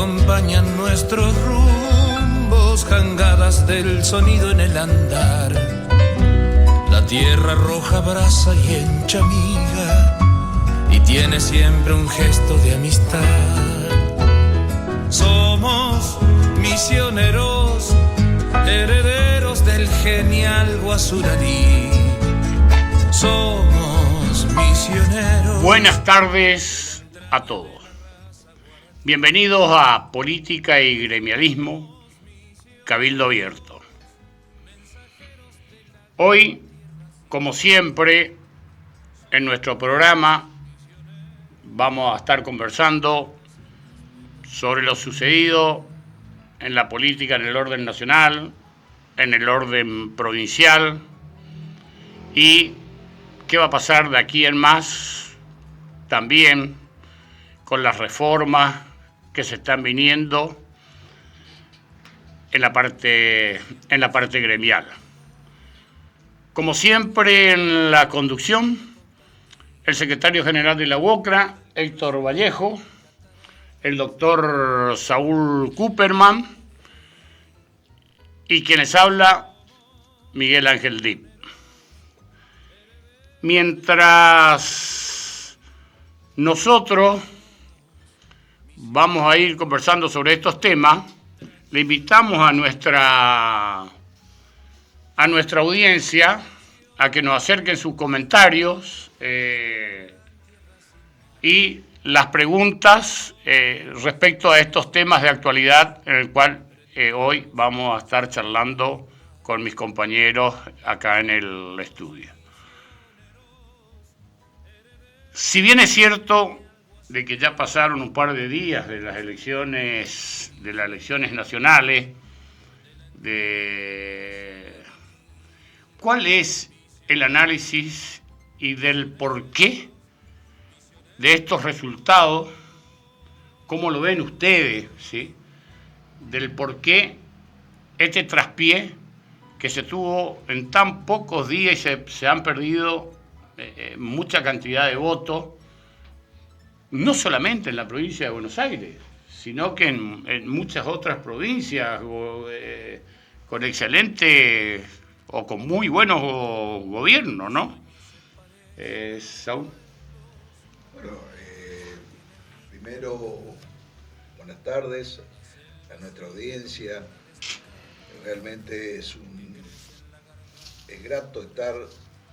Acompañan nuestros rumbos, jangadas del sonido en el andar. La tierra roja abraza y enchamiga y tiene siempre un gesto de amistad. Somos misioneros, herederos del genial Guasurarí. Somos misioneros. Buenas tardes a todos. Bienvenidos a Política y Gremialismo, Cabildo Abierto. Hoy, como siempre, en nuestro programa vamos a estar conversando sobre lo sucedido en la política en el orden nacional, en el orden provincial y qué va a pasar de aquí en más también con las reformas que se están viniendo en la parte gremial. Como siempre en la conducción, el secretario general de la UOCRA, Héctor Vallejo, el doctor Saúl Cooperman y quienes habla, Miguel Ángel Dip. Mientras nosotros vamos a ir conversando sobre estos temas, le invitamos a nuestra audiencia a que nos acerquen sus comentarios y las preguntas respecto a estos temas de actualidad en el cual hoy vamos a estar charlando con mis compañeros acá en el estudio. Si bien es cierto de que ya pasaron un par de días de las elecciones nacionales, ¿cuál es el análisis y del porqué de estos resultados? ¿Cómo lo ven ustedes? ¿Sí? Del porqué este traspié que se tuvo en tan pocos días y se han perdido mucha cantidad de votos, no solamente en la provincia de Buenos Aires, sino que en muchas otras provincias con excelentes o con muy buenos gobiernos, ¿no? Saúl. Bueno, primero, buenas tardes a nuestra audiencia. Realmente es grato estar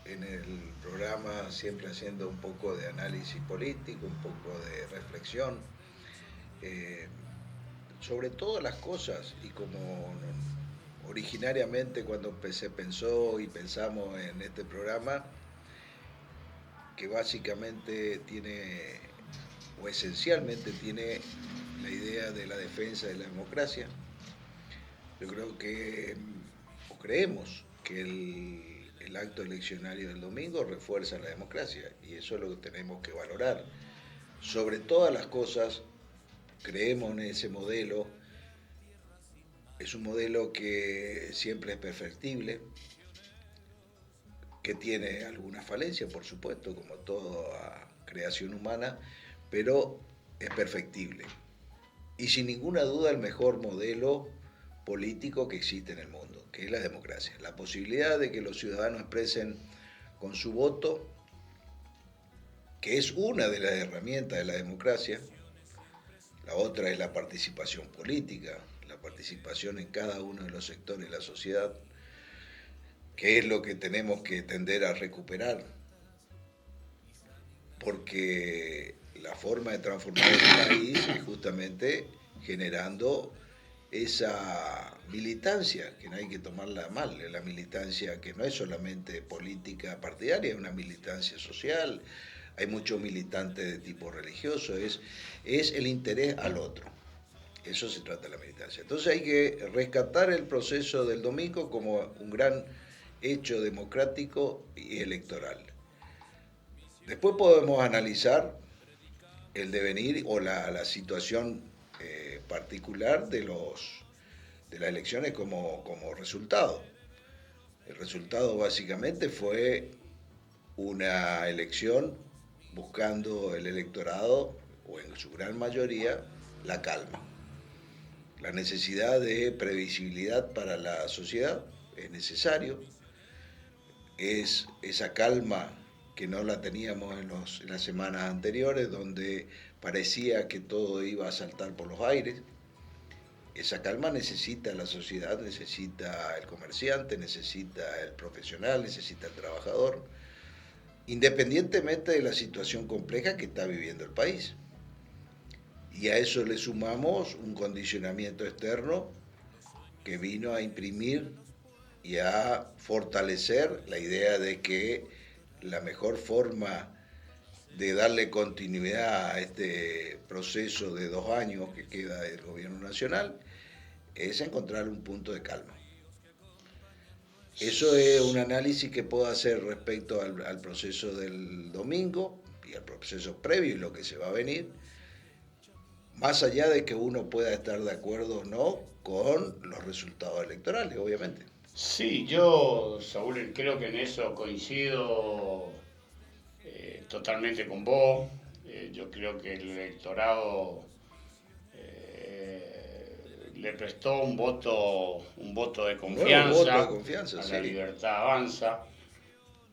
en el programa siempre haciendo un poco de análisis político, un poco de reflexión sobre todas las cosas, y como originariamente cuando se pensó y pensamos en este programa, que básicamente tiene, o esencialmente tiene, la idea de la defensa de la democracia. Yo creo que, o creemos que el acto eleccionario del domingo refuerza la democracia, y eso es lo que tenemos que valorar. Sobre todas las cosas, creemos en ese modelo. Es un modelo que siempre es perfectible, que tiene algunas falencias, por supuesto, como toda creación humana, pero es perfectible. Y sin ninguna duda el mejor modelo político que existe en el mundo, que es la democracia. La posibilidad de que los ciudadanos expresen con su voto, que es una de las herramientas de la democracia. La otra es la participación política, la participación en cada uno de los sectores de la sociedad, que es lo que tenemos que tender a recuperar, porque la forma de transformar el país es justamente generando esa militancia, que no hay que tomarla mal, la militancia que no es solamente política partidaria, es una militancia social, hay muchos militantes de tipo religioso, es el interés al otro, eso se trata de la militancia. Entonces hay que rescatar el proceso del domingo como un gran hecho democrático y electoral. Después podemos analizar el devenir o la situación particular de las elecciones como resultado. El resultado básicamente fue una elección buscando el electorado, o en su gran mayoría, la calma. La necesidad de previsibilidad para la sociedad es necesario. Es esa calma que no la teníamos en las semanas anteriores, donde parecía que todo iba a saltar por los aires. Esa calma necesita la sociedad, necesita el comerciante, necesita el profesional, necesita el trabajador, independientemente de la situación compleja que está viviendo el país. Y a eso le sumamos un condicionamiento externo que vino a imprimir y a fortalecer la idea de que la mejor forma de darle continuidad a este proceso de 2 años que queda del gobierno nacional es encontrar un punto de calma. Eso es un análisis que puedo hacer respecto al proceso del domingo y al proceso previo y lo que se va a venir, más allá de que uno pueda estar de acuerdo o no con los resultados electorales, obviamente. Sí, yo, Saúl, creo que en eso coincido totalmente con vos. Yo creo que el electorado le prestó un voto de confianza, a sí. La Libertad Avanza.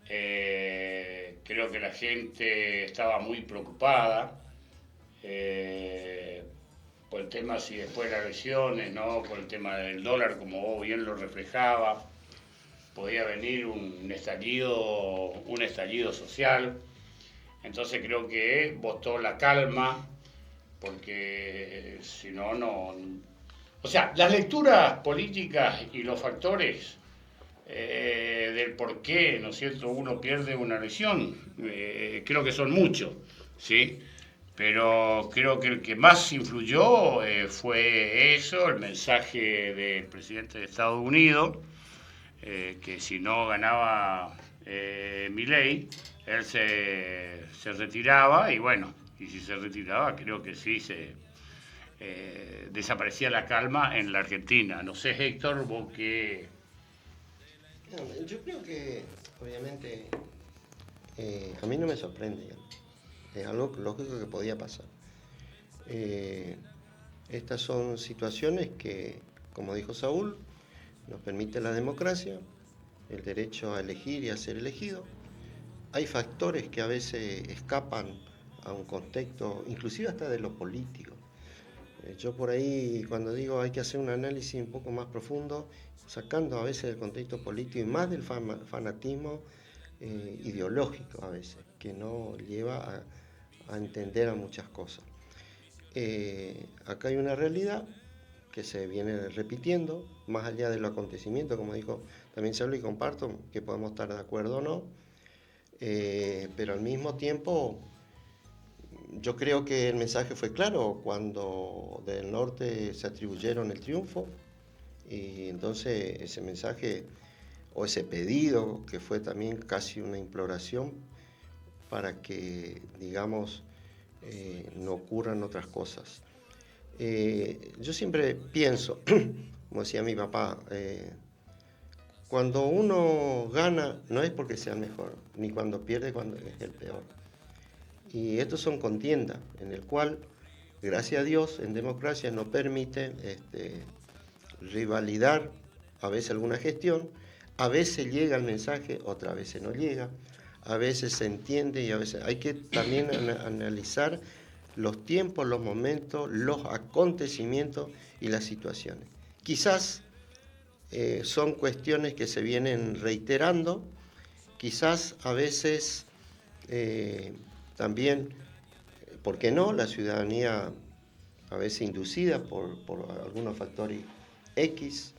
Creo que la gente estaba muy preocupada por el tema, si después de las elecciones, ¿no? Por el tema del dólar, como vos bien lo reflejaba, podía venir un estallido social. Entonces creo que votó la calma, porque si no, no... O sea, las lecturas políticas y los factores del por qué, ¿no es cierto?, uno pierde una elección, creo que son muchos, ¿sí? Pero creo que el que más influyó fue eso, el mensaje del presidente de Estados Unidos, que si no ganaba Milei, él se retiraba, y bueno, y si se retiraba, creo que sí desaparecía la calma en la Argentina. No sé, Héctor, vos qué... Yo creo que, obviamente, a mí no me sorprende, es algo lógico que podía pasar. Estas son situaciones que, como dijo Saúl, nos permite la democracia, el derecho a elegir y a ser elegido. Hay factores que a veces escapan a un contexto, inclusive hasta de lo político. Yo por ahí, cuando digo hay que hacer un análisis un poco más profundo, sacando a veces del contexto político y más del fanatismo ideológico a veces, que no lleva a entender a muchas cosas. Acá hay una realidad que se viene repitiendo, más allá de los acontecimientos, como dijo también Saúl, y comparto que podemos estar de acuerdo o no, pero al mismo tiempo yo creo que el mensaje fue claro cuando del norte se atribuyeron el triunfo, y entonces ese mensaje o ese pedido, que fue también casi una imploración para que, digamos, no ocurran otras cosas. Yo siempre pienso, como decía mi papá, cuando uno gana no es porque sea el mejor, ni cuando pierde cuando es el peor. Y estos son contiendas en el cual, gracias a Dios, en democracia nos permite rivalidar a veces alguna gestión, a veces llega el mensaje, otras veces no llega, a veces se entiende y a veces hay que también analizar los tiempos, los momentos, los acontecimientos y las situaciones. Quizás son cuestiones que se vienen reiterando, quizás a veces también, ¿por qué no?, la ciudadanía a veces inducida por algunos factores X.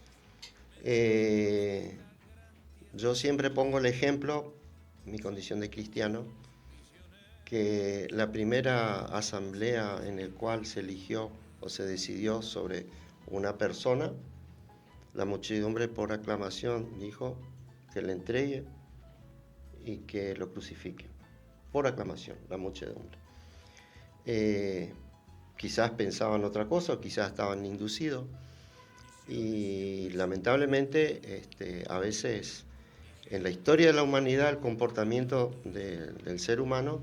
Yo siempre pongo el ejemplo, mi condición de cristiano, que la primera asamblea en la cual se eligió o se decidió sobre una persona, la muchedumbre por aclamación dijo que le entregue y que lo crucifique. Por aclamación, la muchedumbre. Quizás pensaban otra cosa o quizás estaban inducidos. Y lamentablemente a veces en la historia de la humanidad el comportamiento del ser humano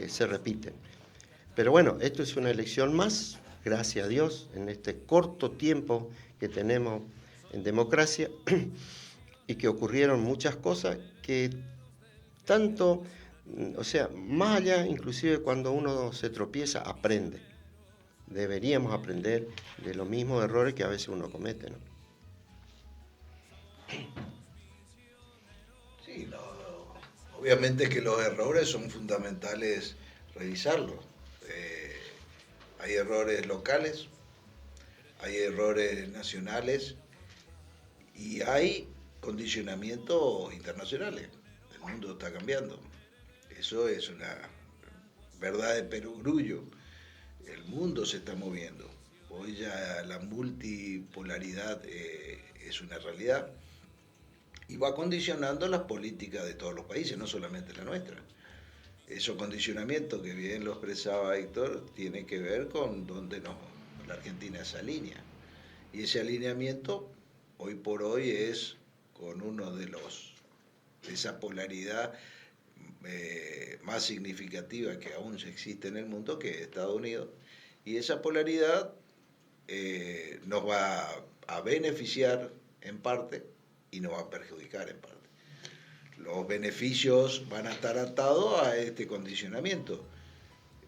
se repite. Pero bueno, esto es una elección más gracias a Dios, en este corto tiempo que tenemos en democracia, y que ocurrieron muchas cosas que tanto, o sea, más allá, inclusive cuando uno se tropieza, aprende. Deberíamos aprender de los mismos errores que a veces uno comete, ¿no? Sí, obviamente que los errores son fundamentales revisarlos. Hay errores locales, hay errores nacionales y hay condicionamientos internacionales. El mundo está cambiando. Eso es una verdad de perogrullo. El mundo se está moviendo. Hoy ya la multipolaridad es una realidad y va condicionando las políticas de todos los países, no solamente la nuestra. Esos condicionamientos que bien lo expresaba Héctor tiene que ver con donde la Argentina se alinea. Y ese alineamiento hoy por hoy es con uno de esa polaridad más significativa que aún existe en el mundo, que es Estados Unidos, y esa polaridad nos va a beneficiar en parte y nos va a perjudicar en parte. Los beneficios van a estar atados a este condicionamiento.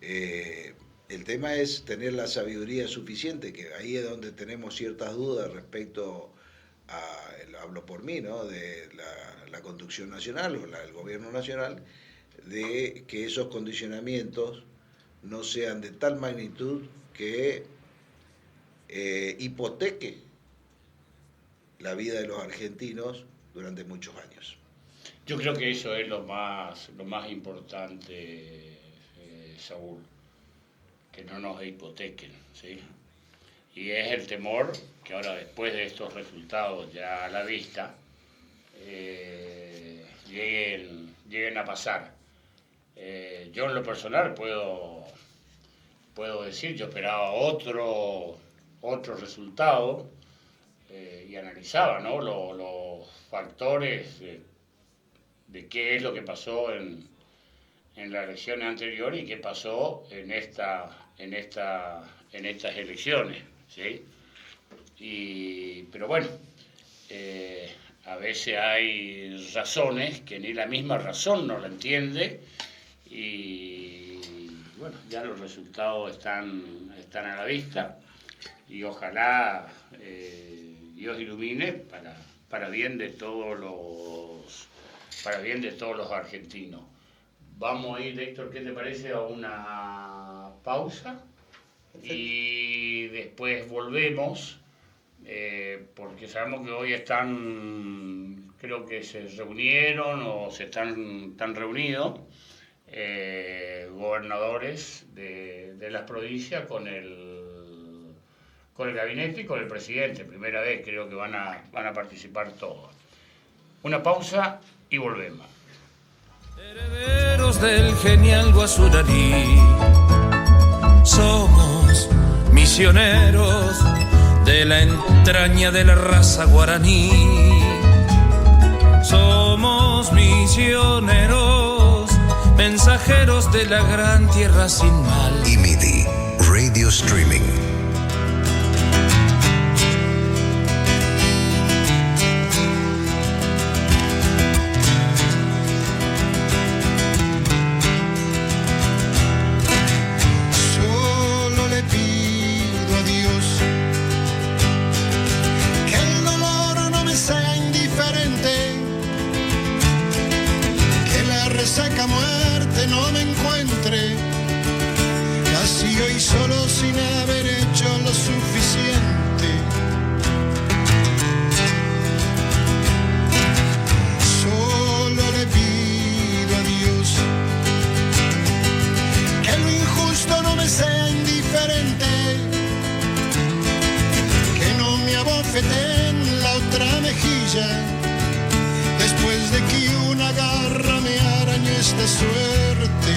El tema es tener la sabiduría suficiente, que ahí es donde tenemos ciertas dudas respecto hablo por mí, ¿no?, de la conducción nacional o el gobierno nacional, de que esos condicionamientos no sean de tal magnitud que hipoteque la vida de los argentinos durante muchos años. Yo creo que eso es lo más importante, Saúl, que no nos hipotequen, ¿sí? Y es el temor que ahora, después de estos resultados ya a la vista, lleguen a pasar. Yo en lo personal puedo decir, yo esperaba otro resultado y analizaba, ¿no?, los factores de qué es lo que pasó en la elección anterior y qué pasó en estas elecciones, ¿sí? Pero bueno, a veces hay razones que ni la misma razón no la entiende y bueno, ya los resultados están a la vista y ojalá Dios ilumine para bien de todos los argentinos. Vamos a ir, Héctor, ¿qué te parece? A una pausa. Perfecto. Y después volvemos, porque sabemos que hoy creo que se reunieron o están reunidos gobernadores de las provincias con el gabinete y con el presidente. Primera vez creo que van a participar todos. Una pausa y volvemos. Herederos del genial Guazurarí, somos misioneros de la entraña de la raza guaraní. Somos misioneros, mensajeros de la gran tierra sin mal. IMIDI Radio Streaming. Solo sin haber hecho lo suficiente. Solo le pido a Dios que lo injusto no me sea indiferente, que no me abofete en la otra mejilla, después de que una garra me arañó esta suerte.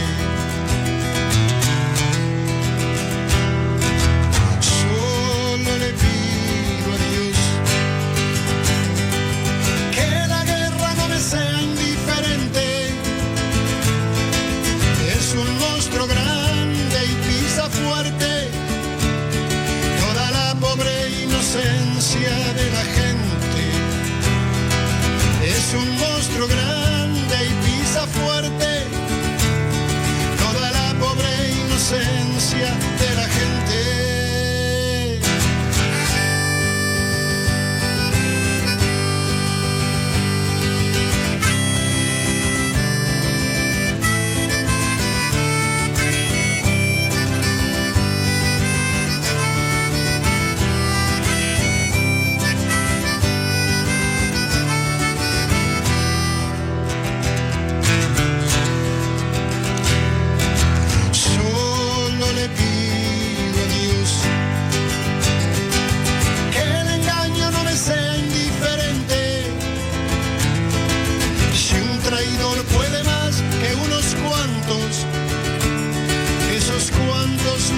inocencia de la gente. Es un monstruo grande y pisa fuerte toda la pobre inocencia de la gente.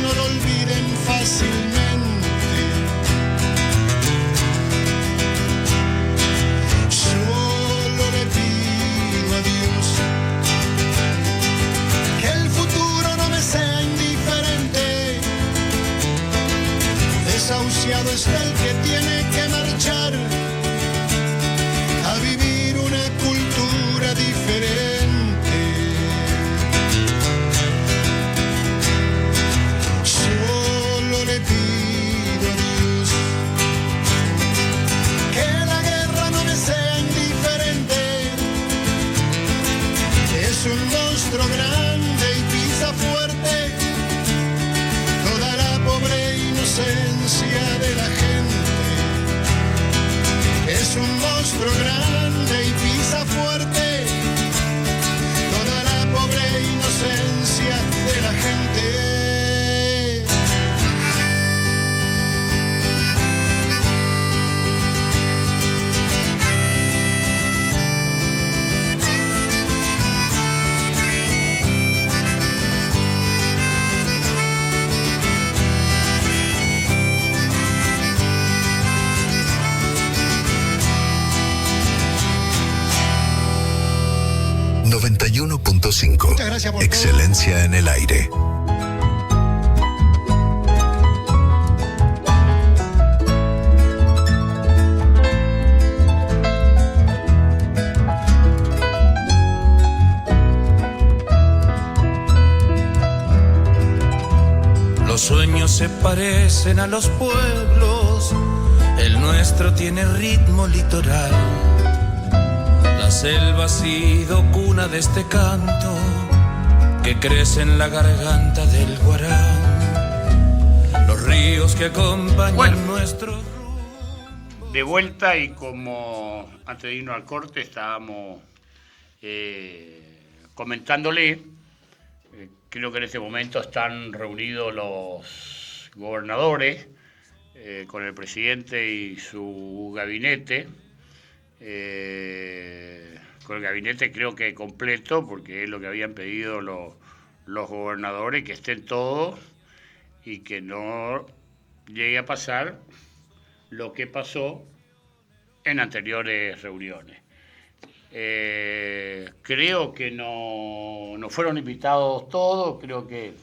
No lo olviden fácilmente. Solo le pido a Dios que el futuro no me sea indiferente. Desahuciado está el que tiene que marchar a vivir una cultura diferente. Le pido a Dios que la guerra no me sea indiferente. Es un monstruo grande y pisa fuerte toda la pobre inocencia de la gente. Es un monstruo grande y pisa fuerte toda la pobre inocencia de la gente. Muchas gracias por Excelencia todo. En el aire. Los sueños se parecen a los pueblos, el nuestro tiene ritmo litoral. La selva ha sido cuna de este canto que crece en la garganta del Guarán. Los ríos que acompañan nuestro rumbo. De vuelta, y como antes de irnos al corte estábamos comentándole, creo que en este momento están reunidos los gobernadores con el presidente y su gabinete. Con el gabinete creo que completo, porque es lo que habían pedido los gobernadores, que estén todos y que no llegue a pasar lo que pasó en anteriores reuniones. Creo que no fueron invitados todos, creo que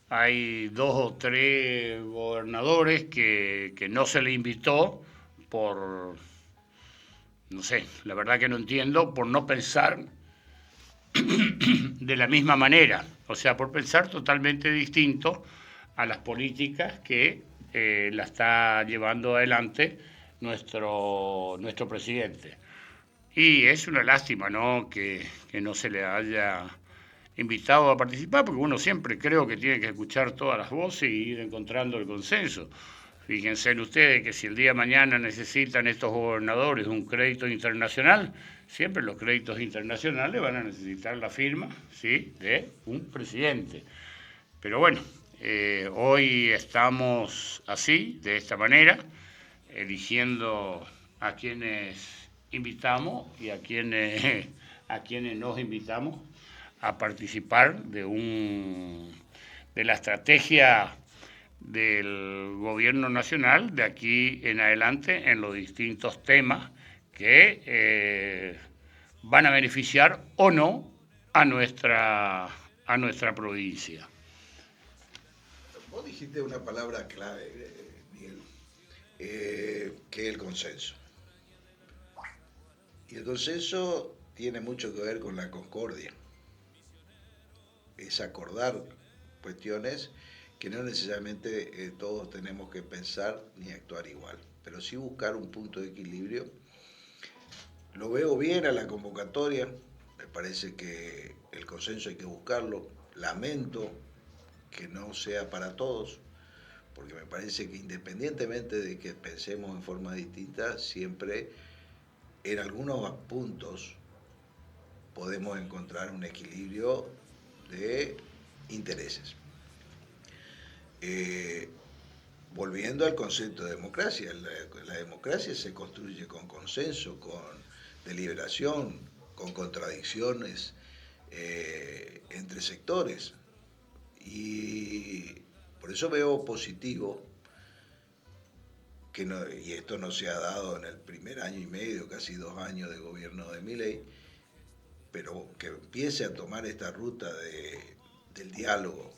hay 2 o 3 gobernadores que no se les invitó por... No sé, la verdad que no entiendo, por no pensar de la misma manera, o sea, por pensar totalmente distinto a las políticas que la está llevando adelante nuestro presidente. Y es una lástima, ¿no?, que no se le haya invitado a participar, porque uno siempre creo que tiene que escuchar todas las voces y ir encontrando el consenso. Fíjense en ustedes que si el día de mañana necesitan estos gobernadores un crédito internacional, siempre los créditos internacionales van a necesitar la firma, ¿sí?, de un presidente. Pero bueno, hoy estamos así, de esta manera, eligiendo a quienes invitamos y a quienes nos invitamos a participar de la estrategia del gobierno nacional de aquí en adelante en los distintos temas que van a beneficiar o no a nuestra provincia. Vos dijiste una palabra clave, Miguel. es el consenso. Y el consenso tiene mucho que ver con la concordia. Es acordar cuestiones que no necesariamente todos tenemos que pensar ni actuar igual, pero sí buscar un punto de equilibrio. Lo veo bien a la convocatoria, me parece que el consenso hay que buscarlo. Lamento que no sea para todos, porque me parece que independientemente de que pensemos en forma distinta, siempre en algunos puntos podemos encontrar un equilibrio de intereses. Volviendo al concepto de democracia, la democracia se construye con consenso, con deliberación, con contradicciones entre sectores. Y por eso veo positivo que no, y esto no se ha dado en el primer año y medio, casi 2 años de gobierno de Milei, pero que empiece a tomar esta ruta del diálogo,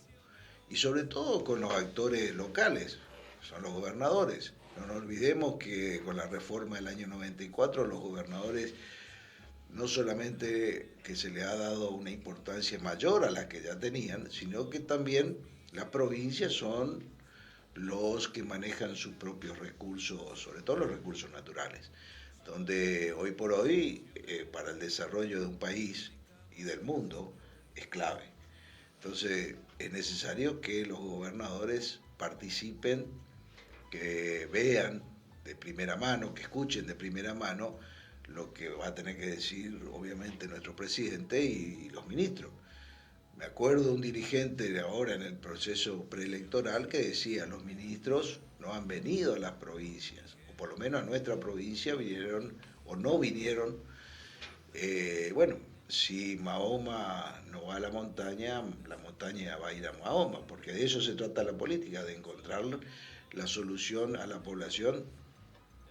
y sobre todo con los actores locales, son los gobernadores. No nos olvidemos que con la reforma del año 94 los gobernadores no solamente que se le ha dado una importancia mayor a la que ya tenían, sino que también las provincias son los que manejan sus propios recursos, sobre todo los recursos naturales, donde hoy por hoy para el desarrollo de un país y del mundo es clave. Entonces es necesario que los gobernadores participen, que vean de primera mano, que escuchen de primera mano lo que va a tener que decir obviamente nuestro presidente y los ministros. Me acuerdo de un dirigente de ahora en el proceso preelectoral que decía: los ministros no han venido a las provincias, o por lo menos a nuestra provincia vinieron o no vinieron. Bueno, si Mahoma no va a la montaña va a ir a Mahoma, porque de eso se trata la política, de encontrar la solución a la población,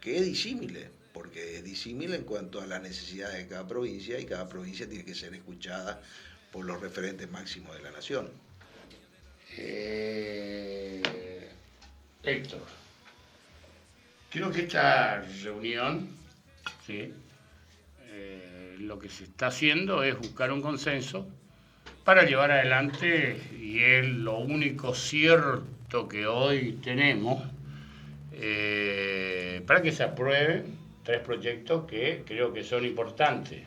que es disímile, porque es disímil en cuanto a las necesidades de cada provincia, y cada provincia tiene que ser escuchada por los referentes máximos de la nación. Héctor, creo que esta reunión, ¿sí? Lo que se está haciendo es buscar un consenso para llevar adelante, y es lo único cierto que hoy tenemos, para que se aprueben 3 proyectos que creo que son importantes.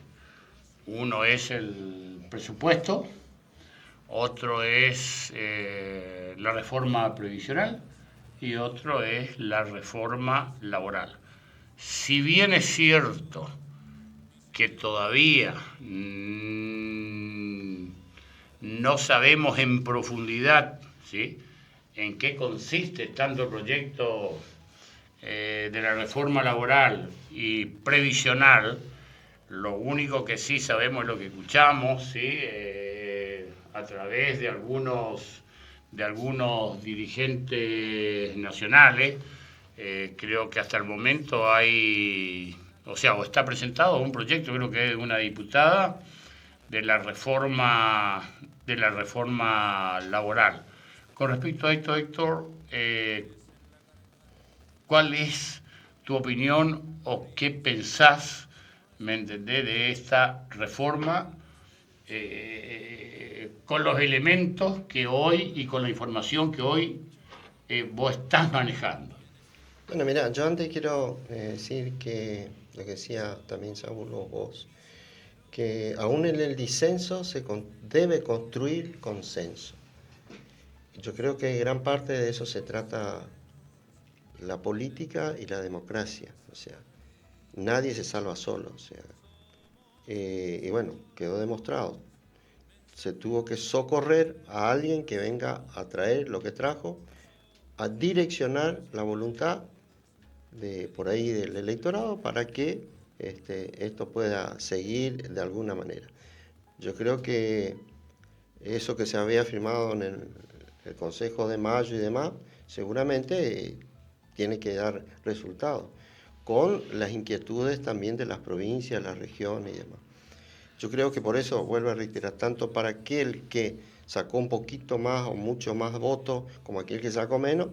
Uno es el presupuesto, otro es la reforma previsional y otro es la reforma laboral. Si bien es cierto que todavía no sabemos en profundidad, ¿sí?, en qué consiste tanto el proyecto de la reforma laboral y previsional, lo único que sí sabemos es lo que escuchamos, ¿sí?, a través de algunos dirigentes nacionales. Creo que hasta el momento hay, o está presentado un proyecto, creo que es de una diputada, de la reforma laboral. Con respecto a esto, Héctor, ¿cuál es tu opinión o qué pensás, me entendés, de esta reforma con los elementos que hoy y con la información que hoy vos estás manejando? Bueno, mira, yo antes quiero decir que lo que decía también Saúl o vos, que aún en el disenso se debe construir consenso. Yo creo que gran parte de eso se trata la política y la democracia. O sea, nadie se salva solo. O sea, y bueno, quedó demostrado. Se tuvo que socorrer a alguien que venga a traer lo que trajo, a direccionar la voluntad por ahí del electorado para que esto pueda seguir de alguna manera. Yo creo que eso que se había firmado en el Consejo de Mayo y demás, seguramente tiene que dar resultados, con las inquietudes también de las provincias, las regiones y demás. Yo creo que por eso, vuelvo a reiterar, tanto para aquel que sacó un poquito más o mucho más votos, como aquel que sacó menos,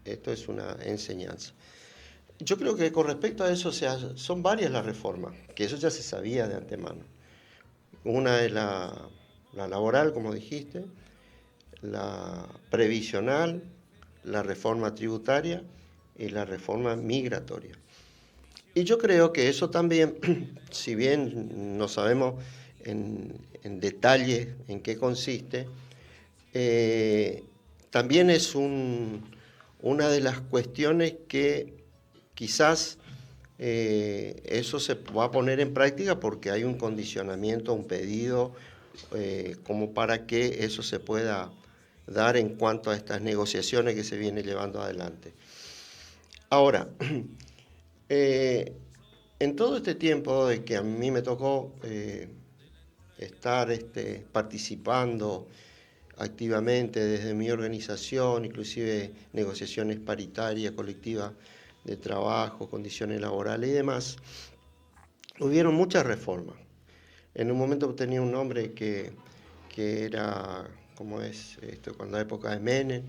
esto es una enseñanza. Yo creo que con respecto a eso, o sea, son varias las reformas, que eso ya se sabía de antemano. Una es la laboral, como dijiste, la previsional, la reforma tributaria y la reforma migratoria. Y yo creo que eso también, si bien no sabemos en detalle en qué consiste, también es una de las cuestiones que quizás eso se va a poner en práctica porque hay un condicionamiento, un pedido, como para que eso se pueda dar en cuanto a estas negociaciones que se vienen llevando adelante. Ahora, en todo este tiempo de que a mí me tocó estar participando activamente desde mi organización, inclusive negociaciones paritarias, colectivas de trabajo, condiciones laborales y demás, hubieron muchas reformas. En un momento tenía un nombre que era, como es cuando la época de Menem,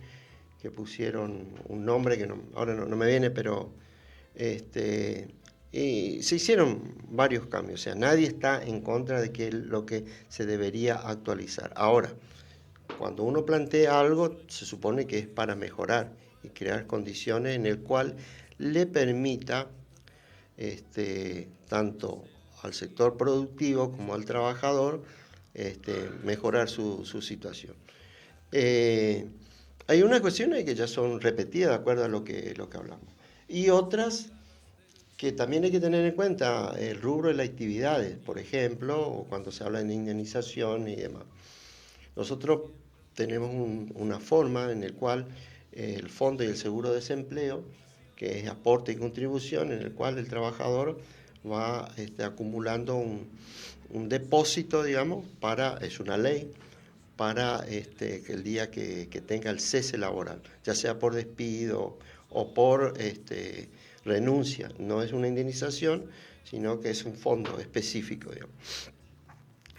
que pusieron un nombre que ahora no me viene, pero y se hicieron varios cambios. O sea, nadie está en contra de que lo que se debería actualizar. Ahora, cuando uno plantea algo, se supone que es para mejorar y crear condiciones en el cual le permita tanto al sector productivo como al trabajador mejorar su situación. Hay unas cuestiones que ya son repetidas de acuerdo a lo que hablamos. Y otras que también hay que tener en cuenta, el rubro de las actividades, por ejemplo, o cuando se habla de indemnización y demás. Nosotros tenemos una forma en la cual el fondo y el seguro de desempleo, que es aporte y contribución, en el cual el trabajador va acumulando un depósito, digamos, es una ley, para que el día que tenga el cese laboral, ya sea por despido o por renuncia. No es una indemnización, sino que es un fondo específico, digamos.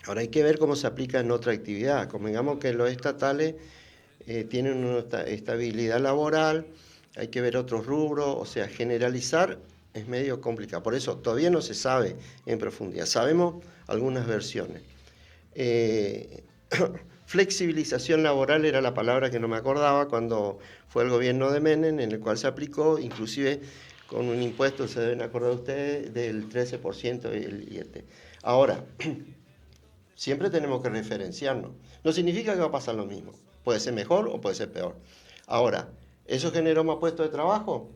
Ahora hay que ver cómo se aplica en otra actividad. Convengamos que los estatales tienen una estabilidad laboral, hay que ver otros rubros, o sea, generalizar es medio complicado. Por eso todavía no se sabe en profundidad. Sabemos algunas versiones. Flexibilización laboral era la palabra que no me acordaba cuando fue el gobierno de Menem, en el cual se aplicó, inclusive con un impuesto, se deben acordar ustedes, del 13% del IET. Ahora, siempre tenemos que referenciarnos. No significa que va a pasar lo mismo. Puede ser mejor o puede ser peor. Ahora, ¿eso generó más puestos de trabajo?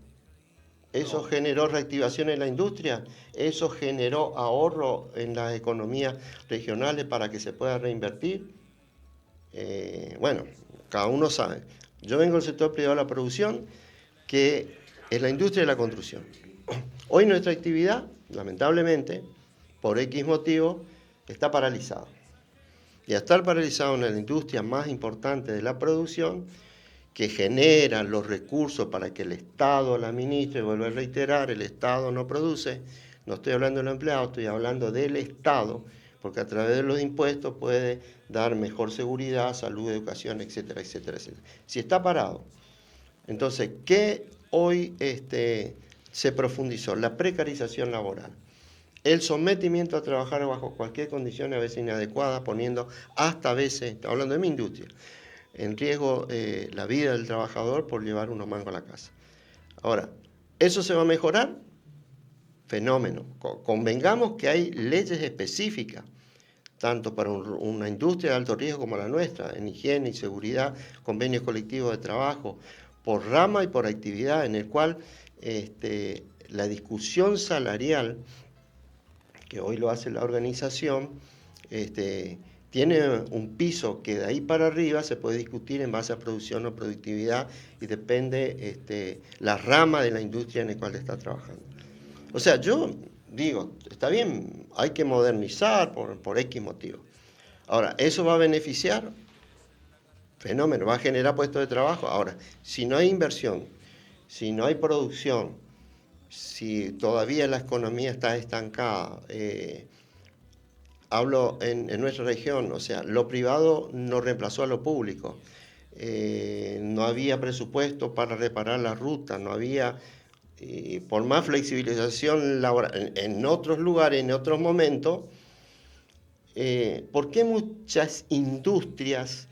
¿Eso generó reactivación en la industria? ¿Eso generó ahorro en las economías regionales para que se pueda reinvertir? Bueno, cada uno sabe. Yo vengo del sector privado de la producción, que es la industria de la construcción. Hoy nuestra actividad, lamentablemente, por X motivo, está paralizada. Y al estar paralizado en la industria más importante de la producción, que genera los recursos para que el Estado la administre, vuelvo a reiterar, el Estado no produce, no estoy hablando de los empleados, estoy hablando del Estado, porque a través de los impuestos puede dar mejor seguridad, salud, educación, etcétera, etcétera, etcétera. Si está parado, entonces, ¿qué hoy se profundizó? La precarización laboral. El sometimiento a trabajar bajo cualquier condición, a veces inadecuada, poniendo hasta a veces, estoy hablando de mi industria, en riesgo la vida del trabajador por llevar unos mangos a la casa. Ahora, ¿eso se va a mejorar? Fenómeno. Convengamos que hay leyes específicas, tanto para una industria de alto riesgo como la nuestra, en higiene y seguridad, convenios colectivos de trabajo, por rama y por actividad, en el cual la discusión salarial, que hoy lo hace la organización, tiene un piso que de ahí para arriba se puede discutir en base a producción o productividad y depende la rama de la industria en la cual está trabajando. O sea, yo digo, está bien, hay que modernizar por X motivo. Ahora, ¿eso va a beneficiar? Fenómeno, va a generar puestos de trabajo. Ahora, si no hay inversión, si no hay producción, si todavía la economía está estancada, hablo en nuestra región, o sea, lo privado no reemplazó a lo público. No había presupuesto para reparar la ruta, no había y por más flexibilización laboral en otros lugares, en otros momentos, ¿por qué muchas industrias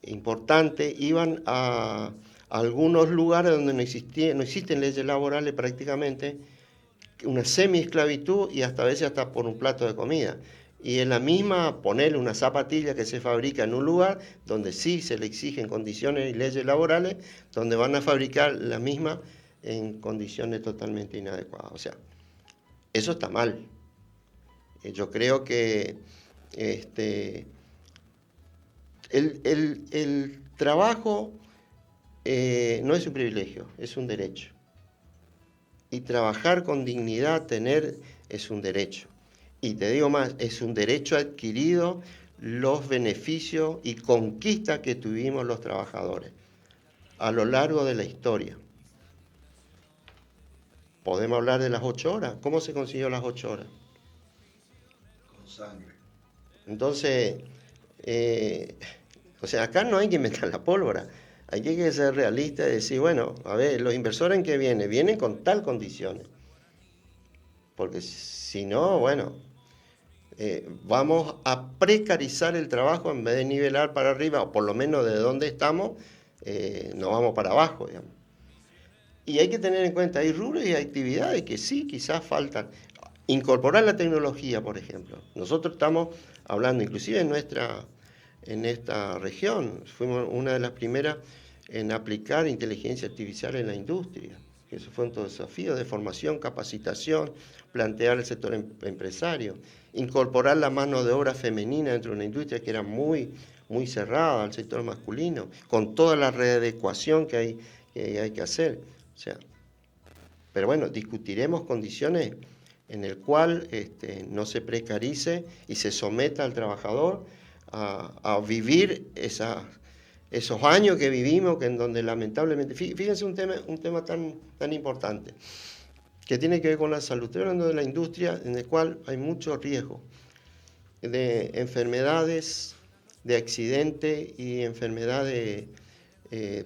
importantes iban a algunos lugares donde no existen leyes laborales prácticamente, una semi-esclavitud y hasta a veces hasta por un plato de comida? Y en la misma ponerle una zapatilla que se fabrica en un lugar donde sí se le exigen condiciones y leyes laborales, donde van a fabricar la misma en condiciones totalmente inadecuadas. O sea, eso está mal. Yo creo que el trabajo no es un privilegio, es un derecho. Y trabajar con dignidad, es un derecho. Y te digo más, es un derecho adquirido los beneficios y conquistas que tuvimos los trabajadores a lo largo de la historia. Podemos hablar de las 8 horas. ¿Cómo se consiguió las 8 horas? Con sangre. Entonces, acá no hay que inventar la pólvora. Hay que ser realista y decir, bueno, a ver, los inversores en qué vienen con tal condiciones. Porque si no, bueno, vamos a precarizar el trabajo en vez de nivelar para arriba, o por lo menos de donde estamos, nos vamos para abajo, digamos. Y hay que tener en cuenta, hay rubros y actividades que sí, quizás faltan. Incorporar la tecnología, por ejemplo. Nosotros estamos hablando, inclusive en esta región, fuimos una de las primeras en aplicar inteligencia artificial en la industria. Eso fue un desafío de formación, capacitación, plantear el sector empresario, incorporar la mano de obra femenina dentro de una industria que era muy, muy cerrada al sector masculino, con toda la readecuación que hay que hacer. O sea, pero bueno, discutiremos condiciones en el cual no se precarice y se someta al trabajador a vivir esos años que vivimos, que en donde lamentablemente, fíjense un tema tan importante, que tiene que ver con la salud. Estoy hablando de la industria en la cual hay mucho riesgo de enfermedades, de accidentes y enfermedades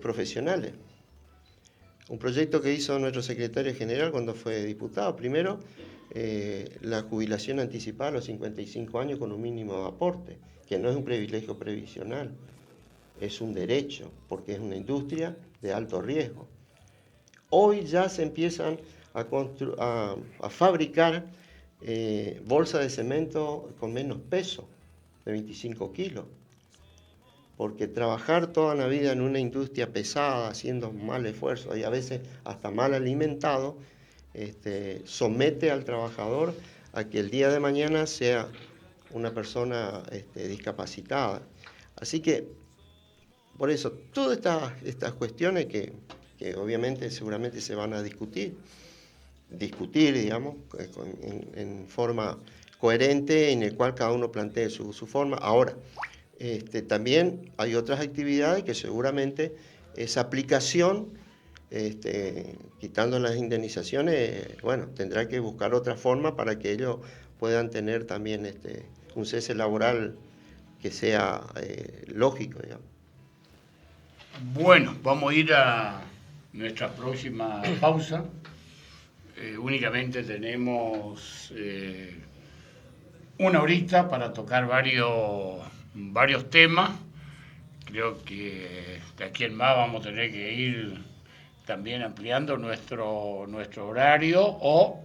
profesionales. Un proyecto que hizo nuestro secretario general cuando fue diputado, primero, la jubilación anticipada a los 55 años con un mínimo de aporte, que no es un privilegio previsional, es un derecho, porque es una industria de alto riesgo. Hoy ya se empiezan a fabricar bolsas de cemento con menos peso, de 25 kilos. Porque trabajar toda la vida en una industria pesada, haciendo mal esfuerzo y a veces hasta mal alimentado, somete al trabajador a que el día de mañana sea una persona discapacitada. Así que, por eso, todas estas cuestiones que obviamente seguramente se van a discutir, digamos, en forma coherente, en el cual cada uno plantee su forma. Ahora, también hay otras actividades que seguramente esa aplicación, quitando las indemnizaciones, bueno, tendrá que buscar otra forma para que ellos puedan tener también un cese laboral que sea lógico, digamos. Bueno, vamos a ir a nuestra próxima pausa. Únicamente tenemos una horita para tocar varios temas. Creo que de aquí en más vamos a tener que ir también ampliando nuestro horario o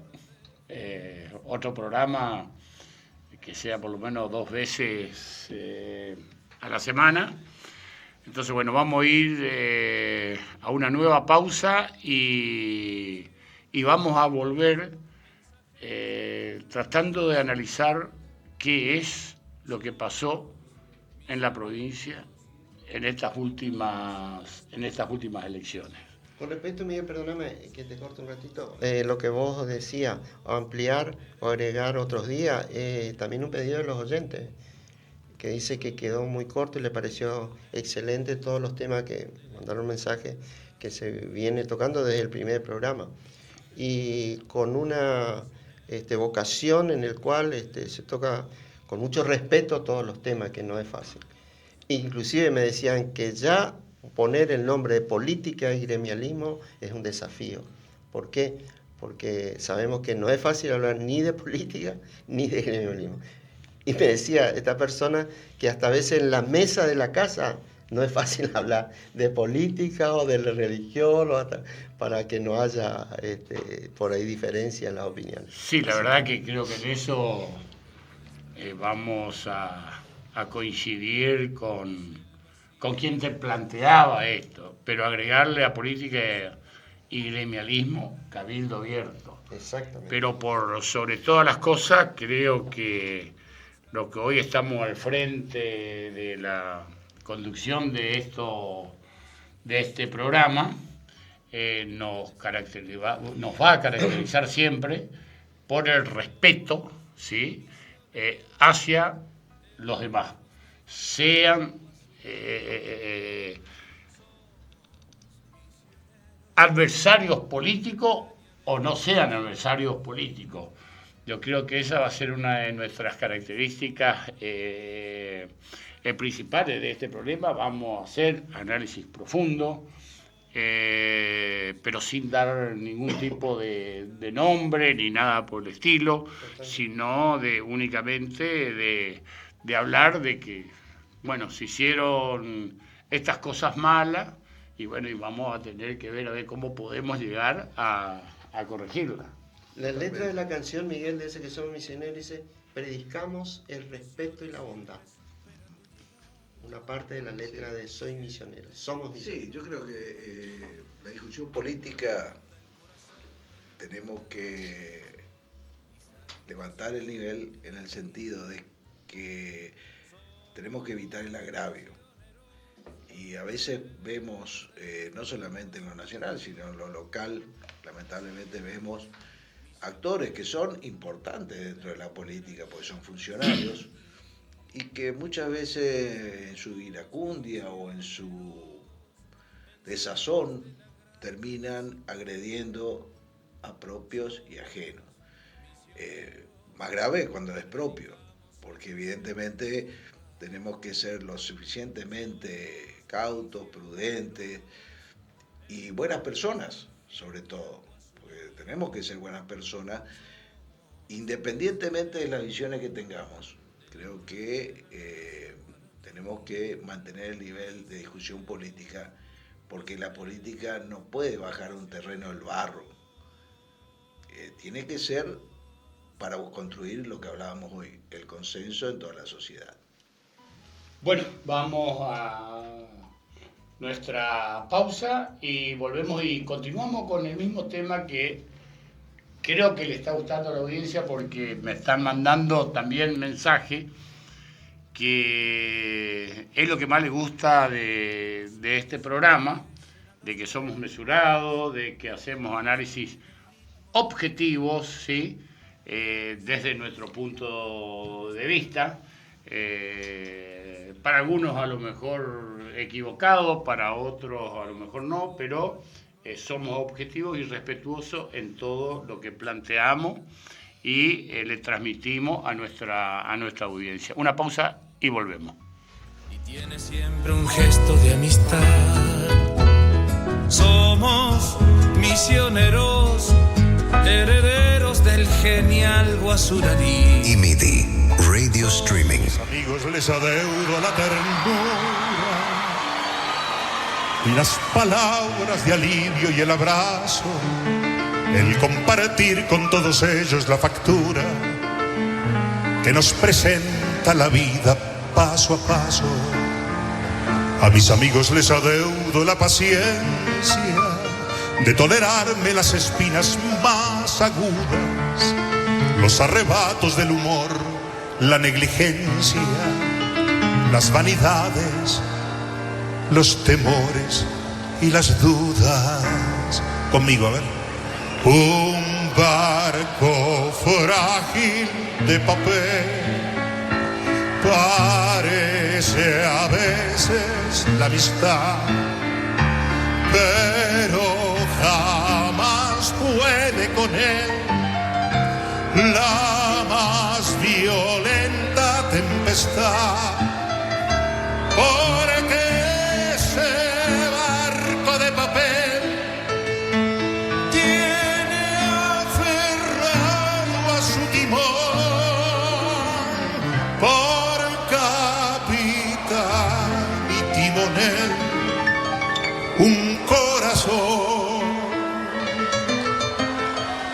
otro programa que sea por lo menos 2 veces a la semana. Entonces, bueno, vamos a ir a una nueva pausa y vamos a volver tratando de analizar qué es lo que pasó en la provincia en estas últimas elecciones. Con respecto, Miguel, perdóname que te corto un ratito, lo que vos decías, ampliar o agregar otros días, también un pedido de los oyentes, que dice que quedó muy corto y le pareció excelente todos los temas que mandaron mensajes que se viene tocando desde el primer programa. Y con una vocación en el cual se toca con mucho respeto todos los temas, que no es fácil. Inclusive me decían que ya poner el nombre de política y gremialismo es un desafío, ¿Por qué? Porque sabemos que no es fácil hablar ni de política ni de gremialismo. Y me decía esta persona que hasta a veces en la mesa de la casa no es fácil hablar de política o de la religión, para que no haya por ahí diferencia en las opiniones. Sí, la verdad que creo que en eso vamos a coincidir con quien te planteaba esto, pero agregarle a política y gremialismo, cabildo abierto. Exactamente. Pero por sobre todas las cosas, creo que lo que hoy estamos al frente de la conducción de este programa nos va a caracterizar siempre por el respeto, ¿sí? Hacia los demás, sean adversarios políticos o no sean adversarios políticos. Yo creo que esa va a ser una de nuestras características principales de este problema. Vamos a hacer análisis profundo, pero sin dar ningún tipo de nombre ni nada por el estilo, sino únicamente de hablar de que, bueno, se hicieron estas cosas malas y bueno, y vamos a tener que ver a ver cómo podemos llegar a corregirlas. La letra de la canción, Miguel, dice que somos misioneros, dice: predicamos el respeto y la bondad. Una parte de la letra de Soy misionero, somos misioneros. Sí, yo creo que la discusión política tenemos que levantar el nivel en el sentido de que tenemos que evitar el agravio. Y a veces vemos, no solamente en lo nacional, sino en lo local, lamentablemente vemos actores que son importantes dentro de la política, porque son funcionarios, y que muchas veces en su iracundia o en su desazón terminan agrediendo a propios y ajenos. Más grave cuando es propio, porque evidentemente tenemos que ser lo suficientemente cautos, prudentes y buenas personas, sobre todo. Tenemos que ser buenas personas, independientemente de las visiones que tengamos. Creo que tenemos que mantener el nivel de discusión política, porque la política no puede bajar a un terreno del barro. Tiene que ser para construir lo que hablábamos hoy, el consenso en toda la sociedad. Bueno, vamos a nuestra pausa y volvemos y continuamos con el mismo tema que creo que le está gustando a la audiencia, porque me están mandando también mensajes que es lo que más les gusta de este programa, de que somos mesurados, de que hacemos análisis objetivos, ¿sí? Desde nuestro punto de vista, para algunos a lo mejor equivocados, para otros a lo mejor no, pero somos objetivos y respetuosos en todo lo que planteamos y le transmitimos a nuestra audiencia. Una pausa y volvemos. Y tiene siempre un gesto de amistad. Somos misioneros, herederos del genial Guasurarí. Y MIDI Radio Streaming. Mis amigos les adeudo la ternura y las palabras de alivio y el abrazo, el compartir con todos ellos la factura que nos presenta la vida paso a paso. A mis amigos les adeudo la paciencia de tolerarme las espinas más agudas, los arrebatos del humor, la negligencia, las vanidades, los temores y las dudas. Conmigo, a ver. Un barco frágil de papel parece a veces la amistad, pero jamás puede con él la más violenta tempestad, porque ese barco de papel tiene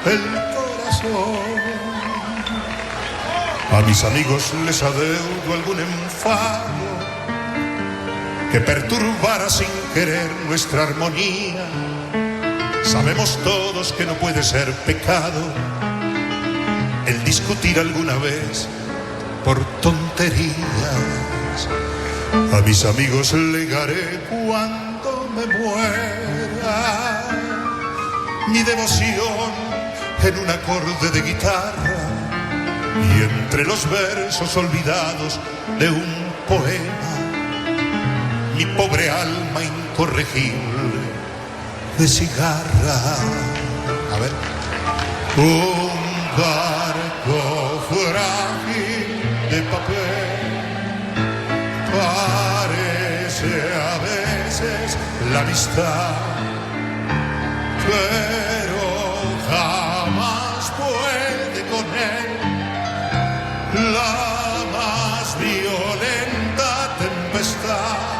el corazón. A mis amigos les adeudo algún enfado que perturbara sin querer nuestra armonía. Sabemos todos que no puede ser pecado el discutir alguna vez por tonterías. A mis amigos legaré cuando me muera mi devoción en un acorde de guitarra y entre los versos olvidados de un poema mi pobre alma incorregible de cigarra. A ver. Un barco frágil de papel parece a veces la amistad, pero jamás puede con él la más violenta tempestad.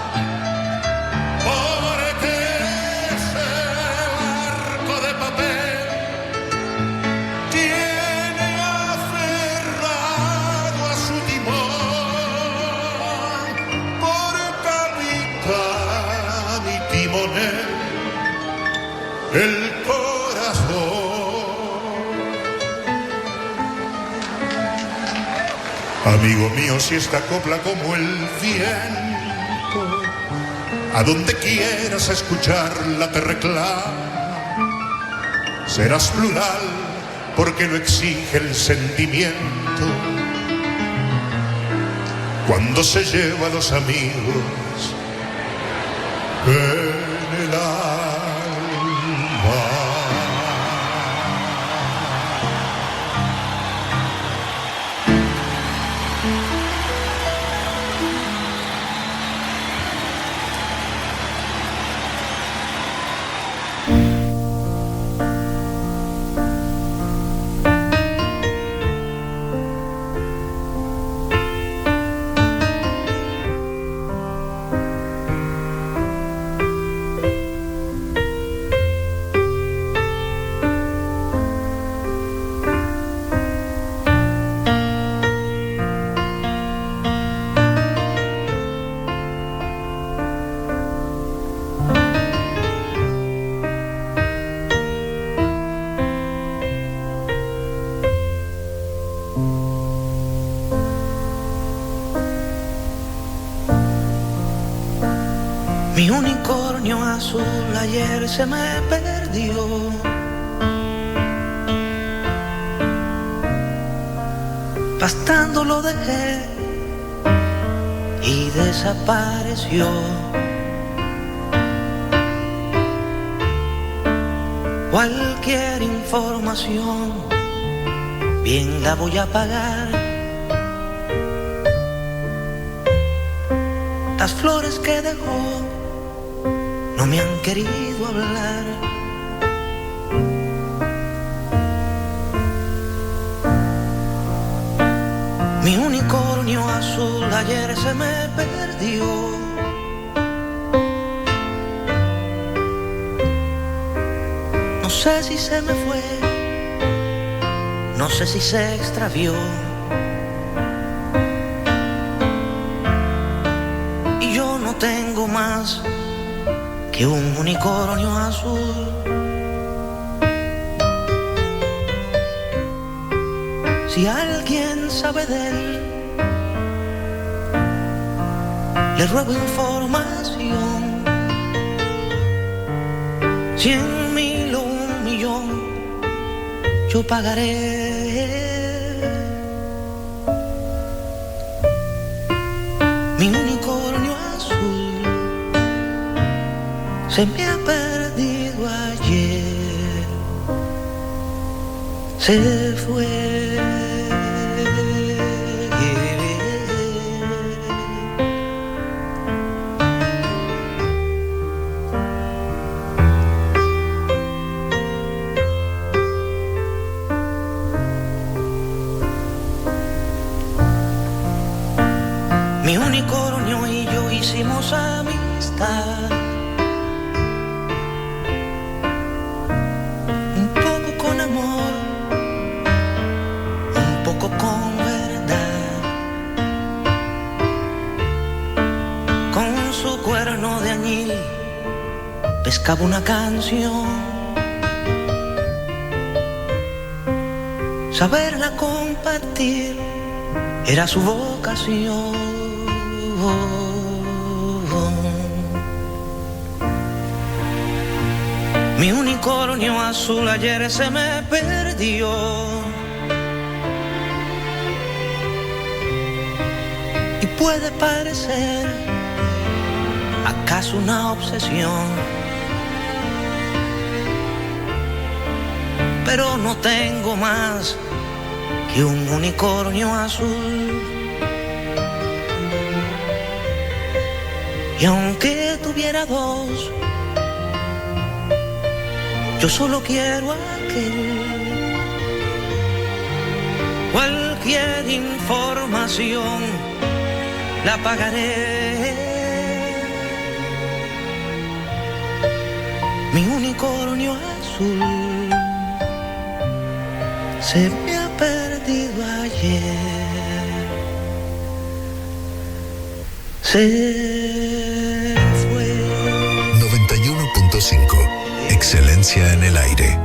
El corazón. Amigo mío, si esta copla como el viento, a donde quieras escucharla te reclama, serás plural porque lo exige el sentimiento. Cuando se lleva a los amigos en el alma. Mi unicornio azul ayer se me perdió. Pastando lo dejé y desapareció. Cualquier información bien la voy a pagar. Las flores que dejó no me han querido hablar. Mi unicornio azul ayer se me perdió. No sé si se me fue, no sé si se extravió. Y yo no tengo más que un unicornio azul. Si alguien sabe de él, le ruego información. 100.000 o 1.000.000 yo pagaré. Mi unicornio azul se me ha perdido ayer, se fue. Mi unicornio y yo hicimos amistad, un poco con amor pescaba una canción, saberla compartir era su vocación. Mi unicornio azul ayer se me perdió. Y puede parecer acaso una obsesión, pero no tengo más que un unicornio azul. Y aunque tuviera dos, yo solo quiero aquel. Cualquier información la pagaré. Mi unicornio azul se me ha perdido ayer. Se fue. 91.5. Excelencia en el aire.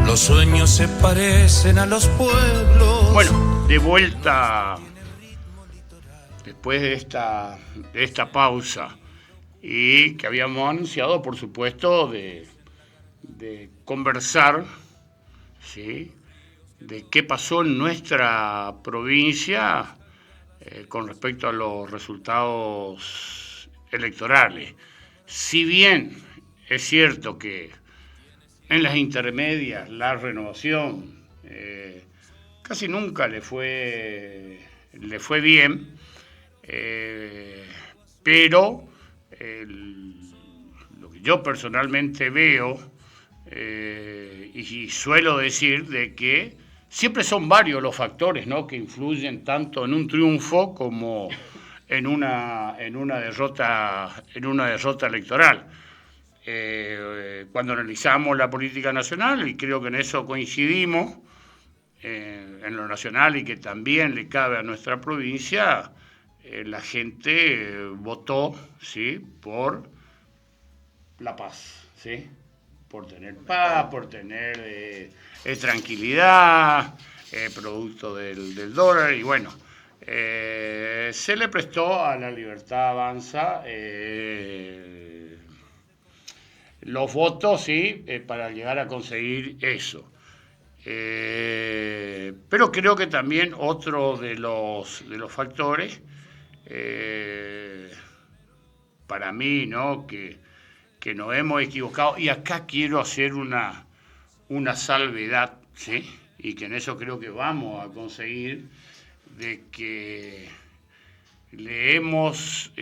Los sueños se parecen a los pueblos. Bueno, de vuelta después de esta pausa, y que habíamos anunciado, por supuesto, de conversar, ¿sí?, de qué pasó en nuestra provincia con respecto a los resultados electorales. Si bien es cierto que en las intermedias la Renovación casi nunca le fue bien, pero lo que yo personalmente veo y suelo decir de que siempre son varios los factores, ¿no?, que influyen tanto en un triunfo como en una derrota electoral. Cuando analizamos la política nacional, y creo que en eso coincidimos, en lo nacional y que también le cabe a nuestra provincia, la gente votó, ¿sí?, por la paz, ¿sí?, por tener paz, por tener tranquilidad, producto del dólar, y bueno, se le prestó a la Libertad Avanza los votos, sí, para llegar a conseguir eso. Pero creo que también otro de los factores, para mí, ¿no?, que nos hemos equivocado, y acá quiero hacer una salvedad, ¿sí?, y que en eso creo que vamos a conseguir, de que le hemos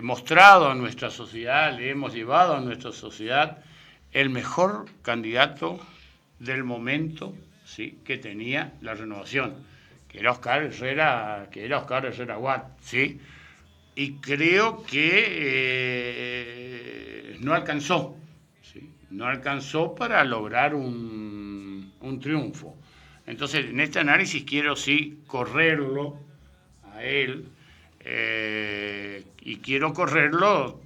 mostrado a nuestra sociedad, le hemos llevado a nuestra sociedad el mejor candidato del momento, ¿sí?, que tenía la Renovación, que era Oscar Herrera Watt, ¿sí? Y creo que no alcanzó, ¿sí?, no alcanzó para lograr un triunfo. Entonces, en este análisis quiero sí correrlo a él, y quiero correrlo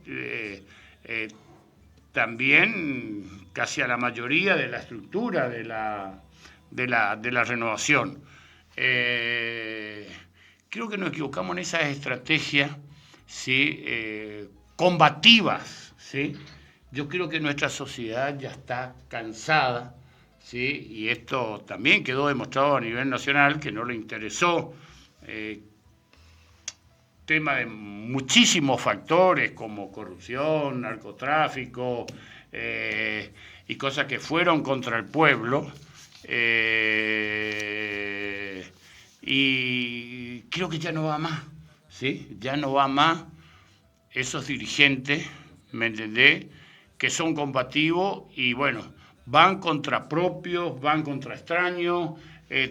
también casi a la mayoría de la estructura de la Renovación. Creo que nos equivocamos en esas estrategias, ¿sí?, combativas, ¿sí? Yo creo que nuestra sociedad ya está cansada, ¿sí?, y esto también quedó demostrado a nivel nacional, que no le interesó tema de muchísimos factores como corrupción, narcotráfico, y cosas que fueron contra el pueblo, y creo que ya no va más, ¿sí? Ya no va más esos dirigentes, ¿me entendés?, que son combativos y, bueno, van contra propios, van contra extraños,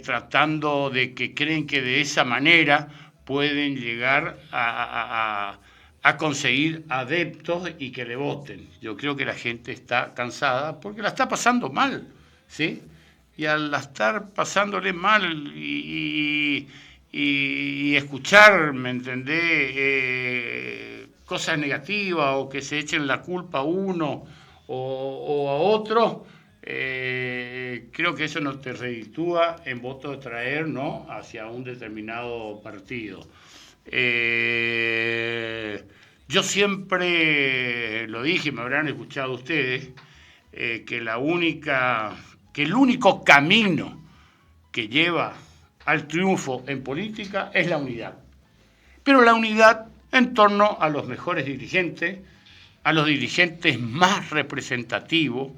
tratando de que creen que de esa manera pueden llegar a a conseguir adeptos y que le voten. Yo creo que la gente está cansada porque la está pasando mal, ¿sí? Y al estar pasándole mal y escuchar, ¿me entendés? Cosas negativas o que se echen la culpa a uno o a otro, creo que eso no te reditúa en voto de traer, ¿no?, hacia un determinado partido. Yo siempre lo dije, me habrán escuchado ustedes, que el único camino que lleva al triunfo en política es la unidad. Pero la unidad en torno a los mejores dirigentes, a los dirigentes más representativos,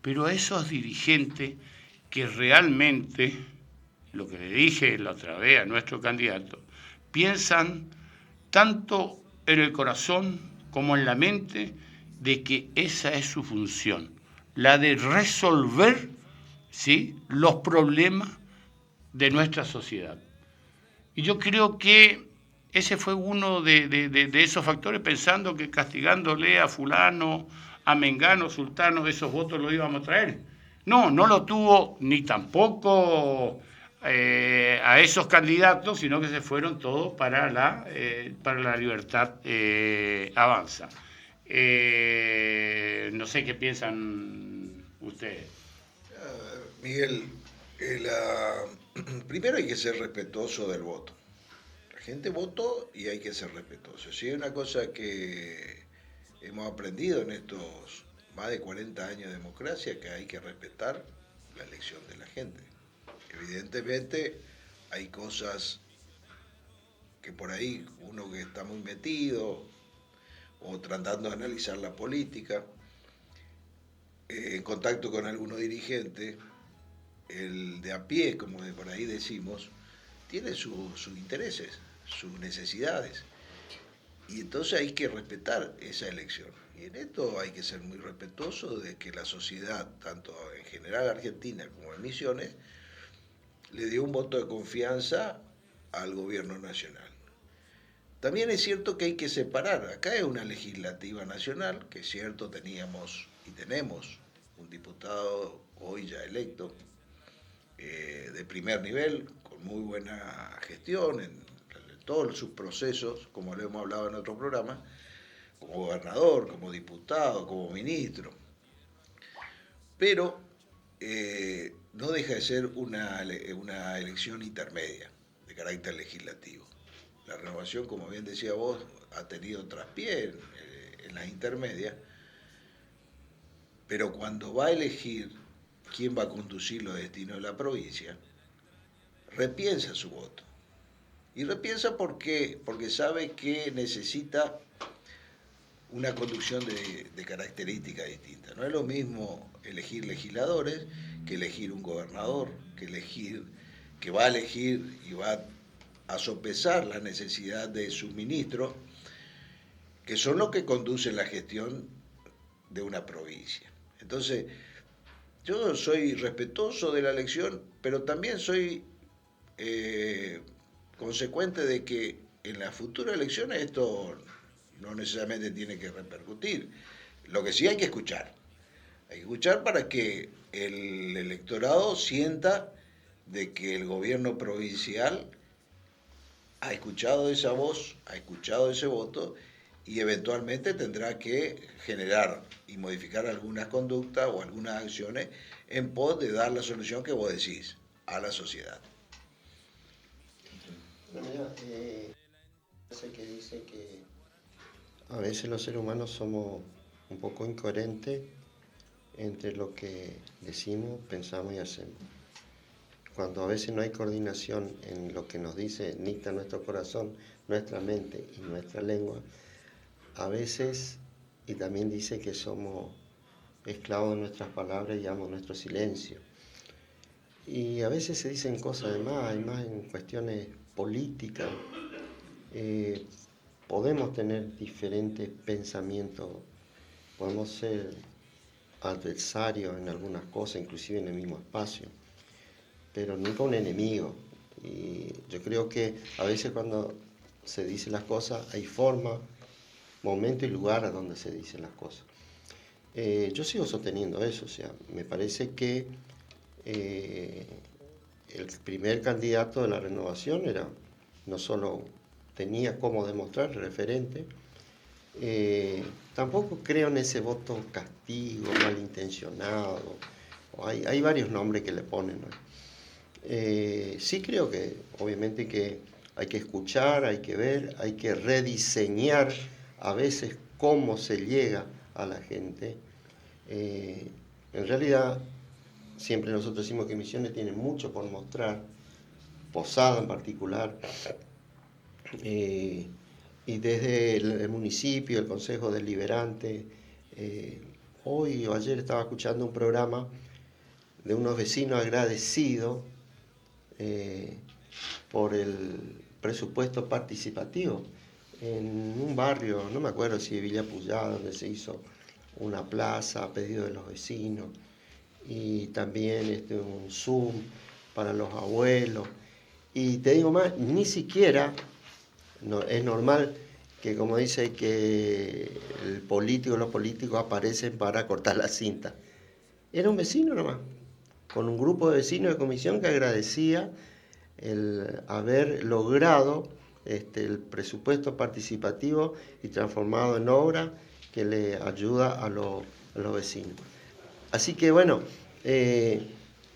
pero a esos dirigentes que realmente, lo que le dije la otra vez a nuestro candidato, piensan tanto en el corazón como en la mente de que esa es su función, la de resolver, ¿sí?, los problemas de nuestra sociedad. Y yo creo que ese fue uno de esos factores, pensando que castigándole a fulano, a mengano, sultano, esos votos los íbamos a traer. No lo tuvo ni tampoco a esos candidatos, sino que se fueron todos para la Libertad Avanza. No sé qué piensan ustedes. Miguel, primero hay que ser respetuoso del voto. La gente votó y hay que ser respetuoso. Si hay una cosa que hemos aprendido en estos más de 40 años de democracia, que hay que respetar la elección de la gente. Evidentemente hay cosas que por ahí uno que está muy metido o tratando de analizar la política, en contacto con algunos dirigentes, el de a pie, como por ahí decimos, tiene sus intereses, sus necesidades. Y entonces hay que respetar esa elección. Y en esto hay que ser muy respetuoso de que la sociedad, tanto en general Argentina como en Misiones, le dio un voto de confianza al gobierno nacional. También es cierto que hay que separar. Acá es una legislativa nacional, que es cierto, teníamos y tenemos un diputado hoy ya electo, de primer nivel, con muy buena gestión en todos sus procesos, como lo hemos hablado en otro programa, como gobernador, como diputado, como ministro. Pero no deja de ser una elección intermedia, de carácter legislativo. La renovación, como bien decía vos, ha tenido traspié en las intermedias, pero cuando va a elegir quién va a conducir los destinos de la provincia, repiensa su voto. Y repiensa porque sabe que necesita una conducción de características distintas. No es lo mismo elegir legisladores que elegir un gobernador, que va a elegir y va a sopesar la necesidad de sus ministros, que son los que conducen la gestión de una provincia. Entonces, yo soy respetuoso de la elección, pero también soy consecuente de que en las futuras elecciones esto no necesariamente tiene que repercutir. Lo que sí hay que escuchar. Hay que escuchar para que el electorado sienta de que el gobierno provincial ha escuchado esa voz, ha escuchado ese voto y eventualmente tendrá que generar y modificar algunas conductas o algunas acciones en pos de dar la solución que vos decís a la sociedad. Mira, sé que dice que a veces los seres humanos somos un poco incoherentes entre lo que decimos, pensamos y hacemos. Cuando a veces no hay coordinación en lo que nos dice, dicta nuestro corazón, nuestra mente y nuestra lengua, a veces, y también dice que somos esclavos de nuestras palabras y amos nuestro silencio. Y a veces se dicen cosas de más, además en cuestiones políticas. Podemos tener diferentes pensamientos, podemos ser adversarios en algunas cosas, inclusive en el mismo espacio, pero nunca un enemigo. Y yo creo que a veces cuando se dicen las cosas hay forma momento y lugar a donde se dicen las cosas. Yo sigo sosteniendo eso, o sea, me parece que el primer candidato de la Renovación no solo tenía cómo demostrar referente, tampoco creo en ese voto castigo, malintencionado, hay varios nombres que le ponen, ¿no? Sí creo que obviamente que hay que escuchar, hay que ver, hay que rediseñar a veces cómo se llega a la gente. En realidad, siempre nosotros decimos que Misiones tiene mucho por mostrar, Posada en particular, y desde el municipio, el Consejo Deliberante, hoy o ayer estaba escuchando un programa de unos vecinos agradecidos por el presupuesto participativo en un barrio, no me acuerdo si de Villa Puyá, donde se hizo una plaza a pedido de los vecinos, y también un Zoom para los abuelos. Y te digo más, ni siquiera es normal que, como dice, que los políticos aparecen para cortar la cinta. Era un vecino nomás, con un grupo de vecinos de comisión que agradecía el haber logrado el presupuesto participativo y transformado en obra que le ayuda a los vecinos. Así que bueno,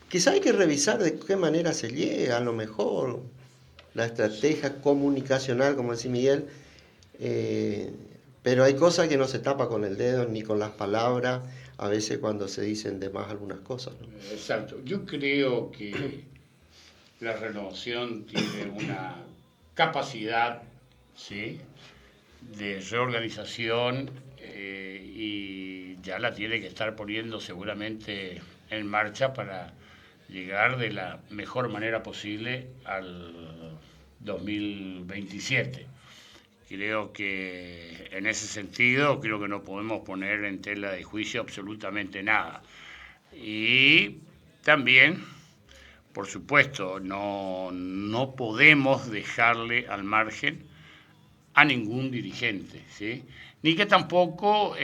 quizá hay que revisar de qué manera se llega, a lo mejor la estrategia comunicacional, como decía Miguel, pero hay cosas que no se tapa con el dedo ni con las palabras, a veces cuando se dicen de más algunas cosas, ¿no? Exacto. Yo creo que la Renovación tiene una capacidad, ¿sí?, de reorganización y ya la tiene que estar poniendo seguramente en marcha para llegar de la mejor manera posible al 2027. Creo que en ese sentido, creo que no podemos poner en tela de juicio absolutamente nada. Y también, por supuesto, no podemos dejarle al margen a ningún dirigente, ¿sí? Ni que tampoco,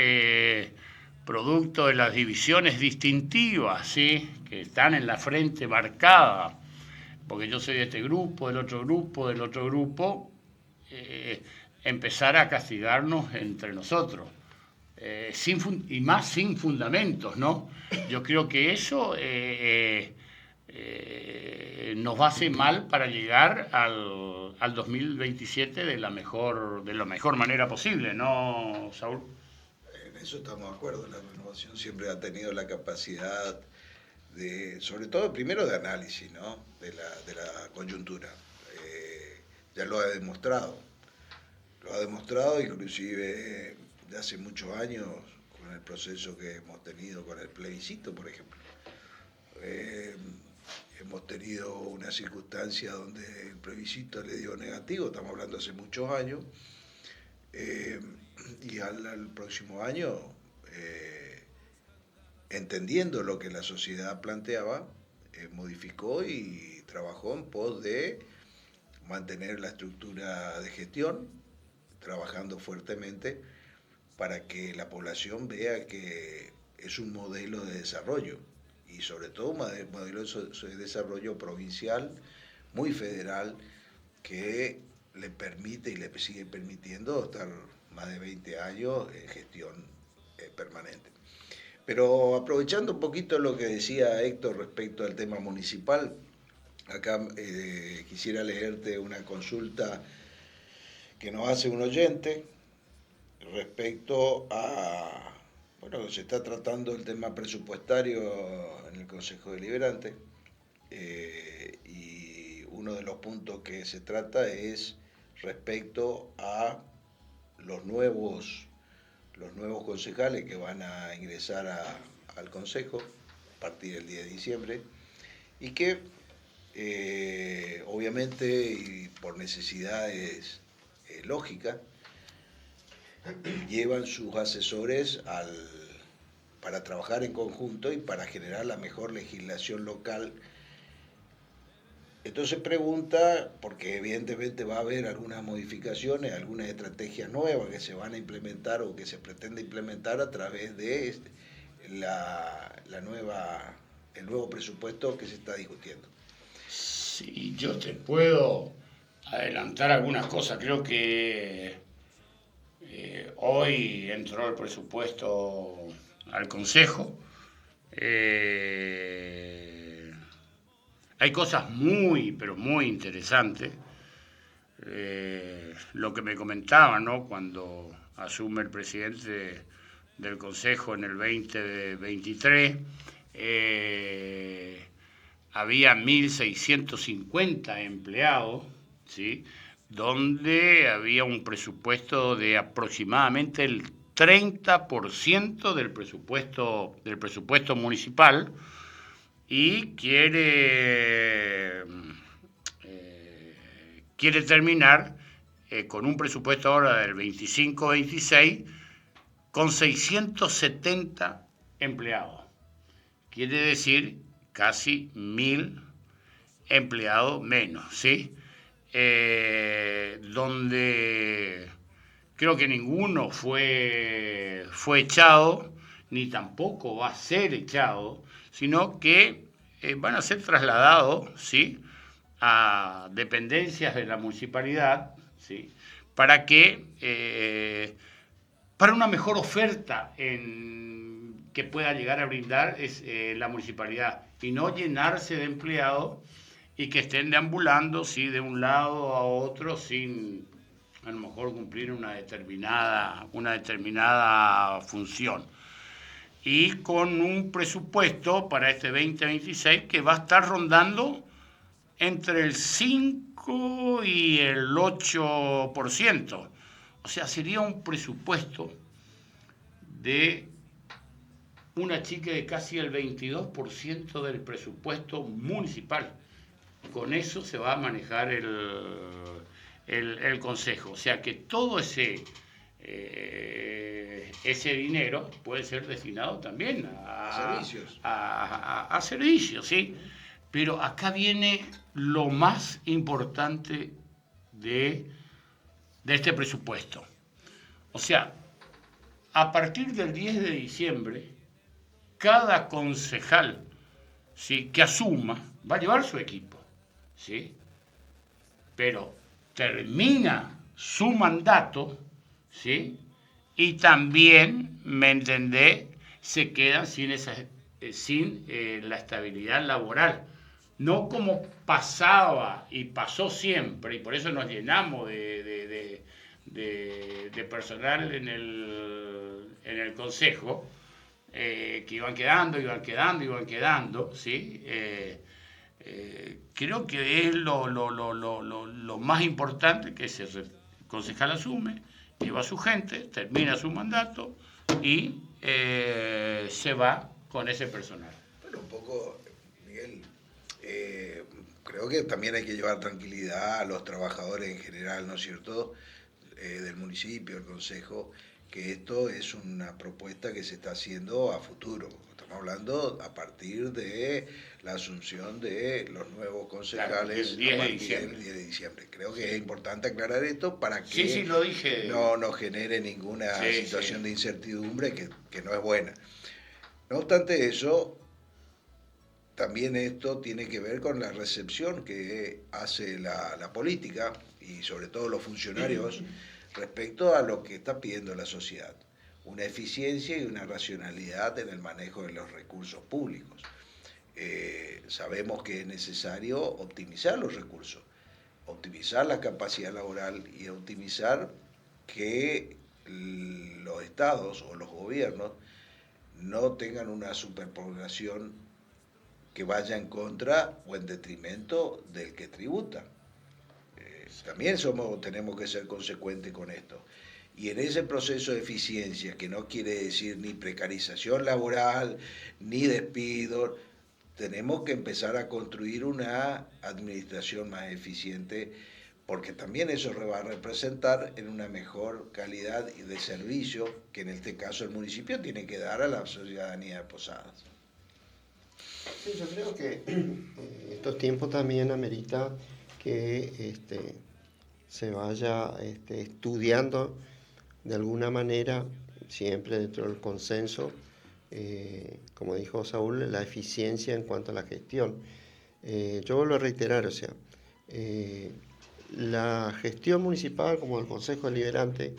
producto de las divisiones distintivas, ¿sí?, que están en la frente marcada, porque yo soy de este grupo, del otro grupo, empezar a castigarnos entre nosotros, y más sin fundamentos, ¿no? Yo creo que eso nos va a hacer mal para llegar al 2027 de la mejor manera posible, ¿no, Saúl? En eso estamos de acuerdo. La Renovación siempre ha tenido la capacidad de, sobre todo primero de análisis, ¿no?, de la coyuntura. Ya lo ha demostrado inclusive de hace muchos años con el proceso que hemos tenido con el plebiscito, por ejemplo. Hemos tenido una circunstancia donde el plebiscito le dio negativo, estamos hablando hace muchos años, y al próximo año, entendiendo lo que la sociedad planteaba, modificó y trabajó en pos de mantener la estructura de gestión, trabajando fuertemente para que la población vea que es un modelo de desarrollo, y sobre todo un modelo de desarrollo provincial, muy federal, que le permite y le sigue permitiendo estar más de 20 años en gestión permanente. Pero aprovechando un poquito lo que decía Héctor respecto al tema municipal, acá quisiera leerte una consulta que nos hace un oyente respecto a, bueno, se está tratando el tema presupuestario en el Consejo Deliberante, y uno de los puntos que se trata es respecto a los nuevos concejales que van a ingresar al Consejo a partir del 10 de diciembre, y que obviamente y por necesidades lógicas llevan sus asesores para trabajar en conjunto y para generar la mejor legislación local Entonces pregunta, porque evidentemente va a haber algunas modificaciones, algunas estrategias nuevas que se van a implementar o que se pretende implementar a través de el nuevo presupuesto que se está discutiendo. Sí, yo te puedo adelantar algunas cosas. Creo que hoy entró el presupuesto al Consejo. Hay cosas muy, pero muy interesantes. Lo que me comentaban, ¿no? Cuando asume el presidente del Consejo en el 2023, había 1.650 empleados, ¿sí? Donde había un presupuesto de aproximadamente el 30% del presupuesto municipal, y quiere terminar con un presupuesto ahora del 25-26 con 670 empleados. Quiere decir casi 1.000 empleados menos, ¿sí? Donde creo que ninguno fue echado, ni tampoco va a ser echado, sino que van a ser trasladados, ¿sí?, a dependencias de la municipalidad, ¿sí?, para una mejor oferta que pueda llegar a brindar la municipalidad, y no llenarse de empleados y que estén deambulando, ¿sí?, de un lado a otro sin a lo mejor cumplir una determinada función. Y con un presupuesto para este 2026 que va a estar rondando entre el 5 y el 8%. O sea, sería un presupuesto de una chica de casi el 22% del presupuesto municipal. Con eso se va a manejar el Consejo. O sea que todo ese dinero puede ser destinado también a servicios, ¿sí? Pero acá viene lo más importante de este presupuesto. O sea, a partir del 10 de diciembre, cada concejal, ¿sí?, que asuma va a llevar su equipo, ¿sí? Pero termina su mandato, ¿sí?, y también, ¿me entendés?, se quedan sin la estabilidad laboral. No como pasaba y pasó siempre, y por eso nos llenamos de personal en el Consejo, que iban quedando, ¿sí? Creo que es lo más importante, que el concejal asume, lleva a su gente, termina su mandato y se va con ese personal. Bueno, un poco, Miguel, creo que también hay que llevar tranquilidad a los trabajadores en general, ¿no es cierto?, del municipio, del consejo, que esto es una propuesta que se está haciendo a futuro. Estamos hablando a partir de la asunción de los nuevos concejales, claro, a partir del 10 de diciembre. Creo que es importante aclarar esto para que lo dije. no genere ninguna situación de incertidumbre que no es buena. No obstante eso, también esto tiene que ver con la recepción que hace la política y sobre todo los funcionarios respecto a lo que está pidiendo la sociedad. Una eficiencia y una racionalidad en el manejo de los recursos públicos. Sabemos que es necesario optimizar los recursos, optimizar la capacidad laboral y optimizar que los estados o los gobiernos no tengan una superpoblación que vaya en contra o en detrimento del que tributa. También tenemos que ser consecuentes con esto. Y en ese proceso de eficiencia, que no quiere decir ni precarización laboral, ni despido, tenemos que empezar a construir una administración más eficiente, porque también eso va a representar en una mejor calidad de servicio que en este caso el municipio tiene que dar a la ciudadanía de Posadas. Sí, yo creo que estos tiempos también amerita que se vaya estudiando de alguna manera, siempre dentro del consenso, como dijo Saúl, la eficiencia en cuanto a la gestión. Yo vuelvo a reiterar, o sea, la gestión municipal como el Consejo Deliberante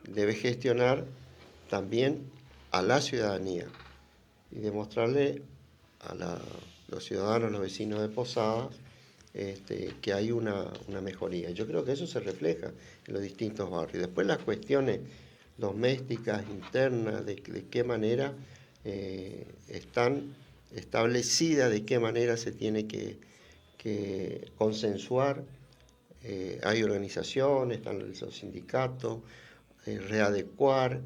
debe gestionar también a la ciudadanía y demostrarle a los ciudadanos, los vecinos de Posadas, que hay una mejoría. Yo creo que eso se refleja en los distintos barrios. Después las cuestiones domésticas, internas, de qué manera están establecidas, de qué manera se tiene que consensuar. Hay organizaciones, están los sindicatos, readecuar.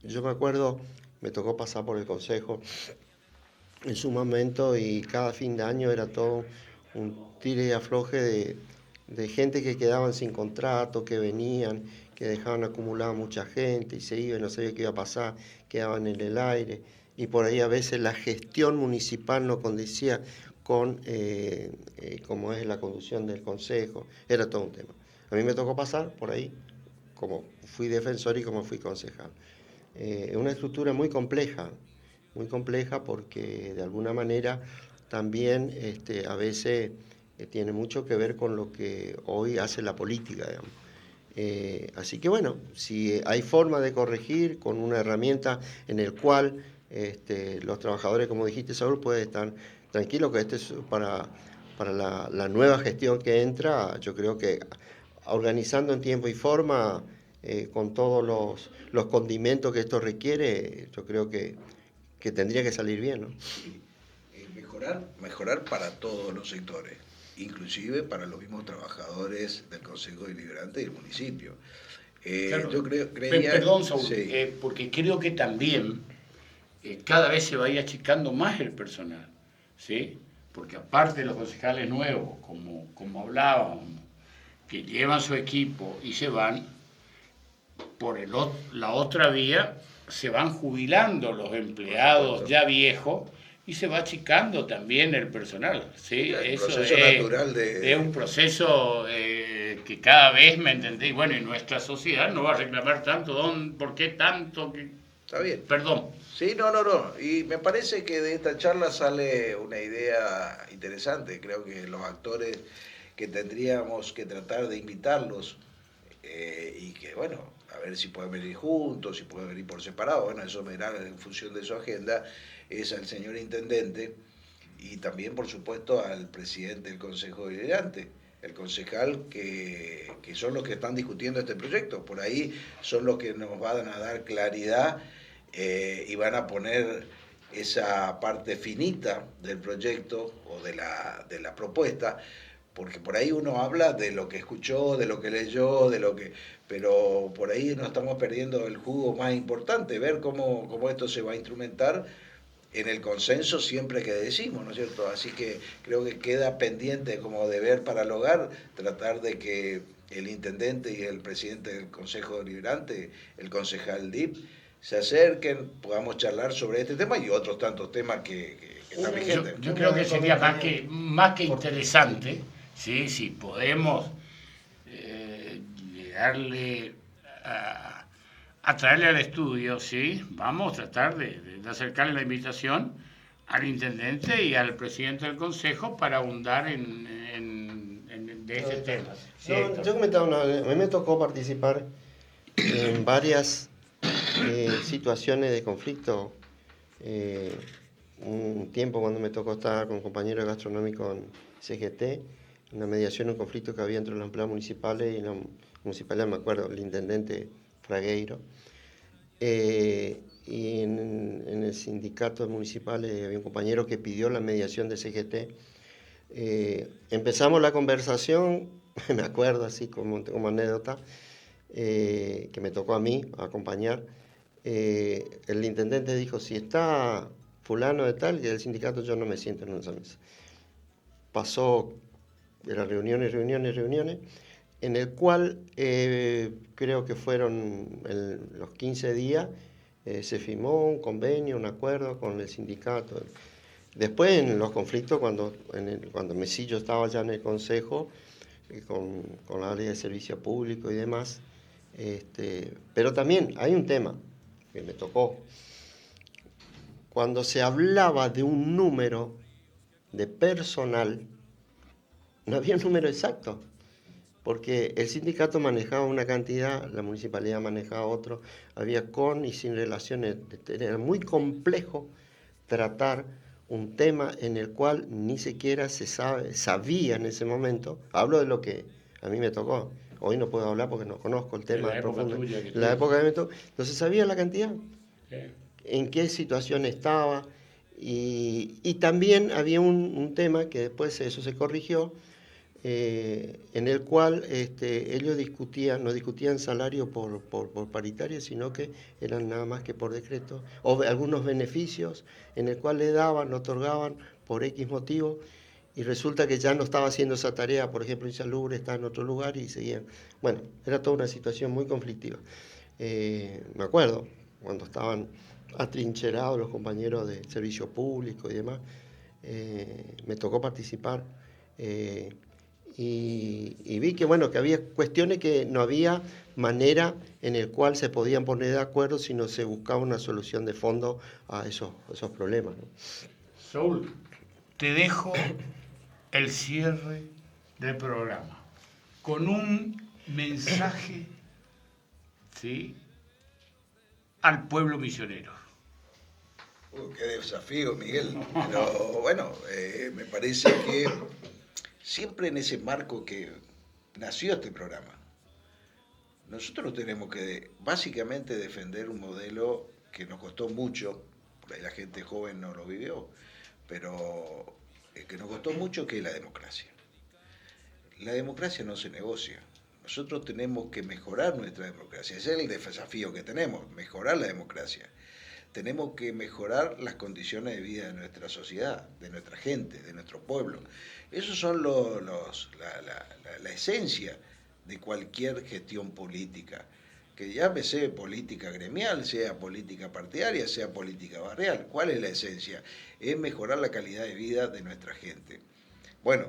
Yo me acuerdo, me tocó pasar por el consejo en su momento y cada fin de año era todo un tire y afloje de gente que quedaban sin contrato, que venían, que dejaban acumulada mucha gente y se iban, no sabía qué iba a pasar, quedaban en el aire. Y por ahí a veces la gestión municipal no condecía con cómo es la conducción del consejo, era todo un tema. A mí me tocó pasar por ahí, como fui defensor y como fui concejal. Es una estructura muy compleja porque de alguna manera también a veces tiene mucho que ver con lo que hoy hace la política, digamos. Así que bueno, si hay forma de corregir con una herramienta en el cual los trabajadores, como dijiste, Saúl, pueden estar tranquilos que es para la nueva gestión que entra. Yo creo que organizando en tiempo y forma, con todos los condimentos que esto requiere, yo creo que tendría que salir bien, ¿no? Mejorar para todos los sectores, inclusive para los mismos trabajadores del Consejo Deliberante y del municipio. Claro. Yo creía... Perdón, Saúl, sí. porque creo que también cada vez se va a ir achicando más el personal, ¿sí? Porque aparte de los concejales nuevos, como hablábamos, que llevan su equipo y se van, por la otra vía se van jubilando los empleados ya viejos y se va achicando también el personal, ¿sí? El eso proceso natural es un proceso que cada vez, ¿me entendéis? Bueno, y nuestra sociedad no va a reclamar tanto, ¿por qué tanto? Está bien. Perdón. Sí, no. Y me parece que de esta charla sale una idea interesante. Creo que los actores que tendríamos que tratar de invitarlos y que, bueno, a ver si pueden venir juntos, si pueden venir por separado, bueno, eso verá en función de su agenda, es al señor intendente y también, por supuesto, al presidente del Consejo Deliberante, el concejal, que son los que están discutiendo este proyecto. Por ahí son los que nos van a dar claridad y van a poner esa parte finita del proyecto o de la propuesta, porque por ahí uno habla de lo que escuchó, de lo que leyó, pero por ahí nos estamos perdiendo el jugo más importante, ver cómo esto se va a instrumentar en el consenso siempre que decimos, ¿no es cierto? Así que creo que queda pendiente como deber para el hogar tratar de que el intendente y el presidente del Consejo Deliberante, el concejal DIP, se acerquen, podamos charlar sobre este tema y otros tantos temas que están vigentes. Yo creo que sería más que interesante, ¿sí? Si podemos llegarle a traerle al estudio, ¿sí? Vamos a tratar de acercarle la invitación al intendente y al presidente del consejo para ahondar de ese tema. ¿Sí? Yo comentaba, a mí me tocó participar en varias situaciones de conflicto. Un tiempo cuando me tocó estar con compañeros gastronómicos en CGT, una mediación, un conflicto que había entre los empleados municipales y la municipalidad, me acuerdo, el intendente Fragueiro. Y en el sindicato municipal había un compañero que pidió la mediación de CGT. Empezamos la conversación, me acuerdo así como anécdota, que me tocó a mí acompañar. El intendente dijo, si está fulano de tal, y del sindicato yo no me siento en esa mesa. Pasó, eran reuniones, en el cual creo que fueron los 15 días, Se firmó un convenio, un acuerdo con el sindicato. Después, en los conflictos, cuando Mesillo estaba ya en el Consejo, con la ley de servicio público y demás, pero también hay un tema que me tocó. Cuando se hablaba de un número de personal, no había un número exacto, porque el sindicato manejaba una cantidad, la municipalidad manejaba otro, había con y sin relaciones. Era muy complejo tratar un tema en el cual ni siquiera sabía en ese momento. Hablo de lo que a mí me tocó. Hoy no puedo hablar porque no conozco el tema profundo. La época que me tocó. No se sabía la cantidad, en qué situación estaba. Y también había un tema que después eso se corrigió, en el cual ellos no discutían salario por paritaria, sino que eran nada más que por decreto, o algunos beneficios en el cual le daban, otorgaban por X motivo, y resulta que ya no estaba haciendo esa tarea, por ejemplo, insalubre, está en otro lugar y seguían. Bueno, era toda una situación muy conflictiva. Me acuerdo cuando estaban atrincherados los compañeros de servicio público y demás, me tocó participar. Y vi que, bueno, que había cuestiones que no había manera en el cual se podían poner de acuerdo, sino se buscaba una solución de fondo a esos problemas, ¿no? Saúl, te dejo el cierre del programa con un mensaje, ¿sí?, al pueblo misionero. Qué desafío, Miguel. Pero bueno, me parece que siempre en ese marco que nació este programa, nosotros tenemos que básicamente defender un modelo que nos costó mucho, por ahí la gente joven no lo vivió, pero que nos costó mucho, que es la democracia. La democracia no se negocia. Nosotros tenemos que mejorar nuestra democracia. Ese es el desafío que tenemos, mejorar la democracia. Tenemos que mejorar las condiciones de vida de nuestra sociedad, de nuestra gente, de nuestro pueblo. Esos son la esencia de cualquier gestión política, que llámese política gremial, sea política partidaria, sea política barrial. ¿Cuál es la esencia? Es mejorar la calidad de vida de nuestra gente. Bueno,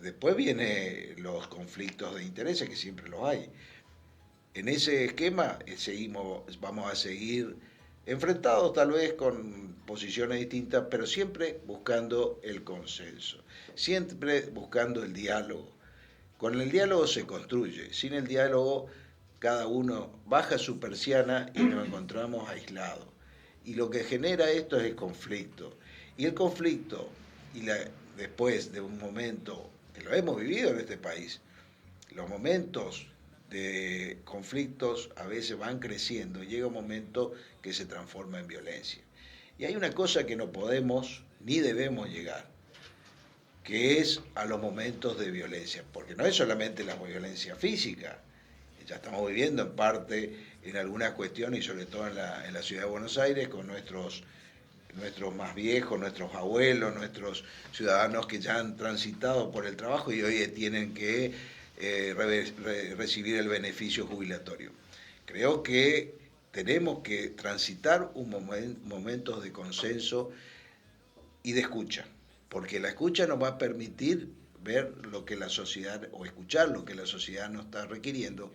después vienen los conflictos de intereses, que siempre los hay. En ese esquema vamos a seguir enfrentados tal vez con posiciones distintas, pero siempre buscando el consenso, siempre buscando el diálogo. Con el diálogo se construye, sin el diálogo cada uno baja su persiana y nos encontramos aislados. Y lo que genera esto es el conflicto. Y el conflicto, después de un momento que lo hemos vivido en este país, los momentos de conflictos a veces van creciendo, llega un momento que se transforma en violencia. Y hay una cosa que no podemos ni debemos llegar, que es a los momentos de violencia, porque no es solamente la violencia física, ya estamos viviendo en parte en algunas cuestiones, y sobre todo en la ciudad de Buenos Aires, con nuestros más viejos, nuestros abuelos, nuestros ciudadanos que ya han transitado por el trabajo y hoy tienen que recibir el beneficio jubilatorio. Creo que tenemos que transitar momentos de consenso y de escucha, porque la escucha nos va a permitir ver lo que la sociedad, o escuchar lo que la sociedad nos está requiriendo,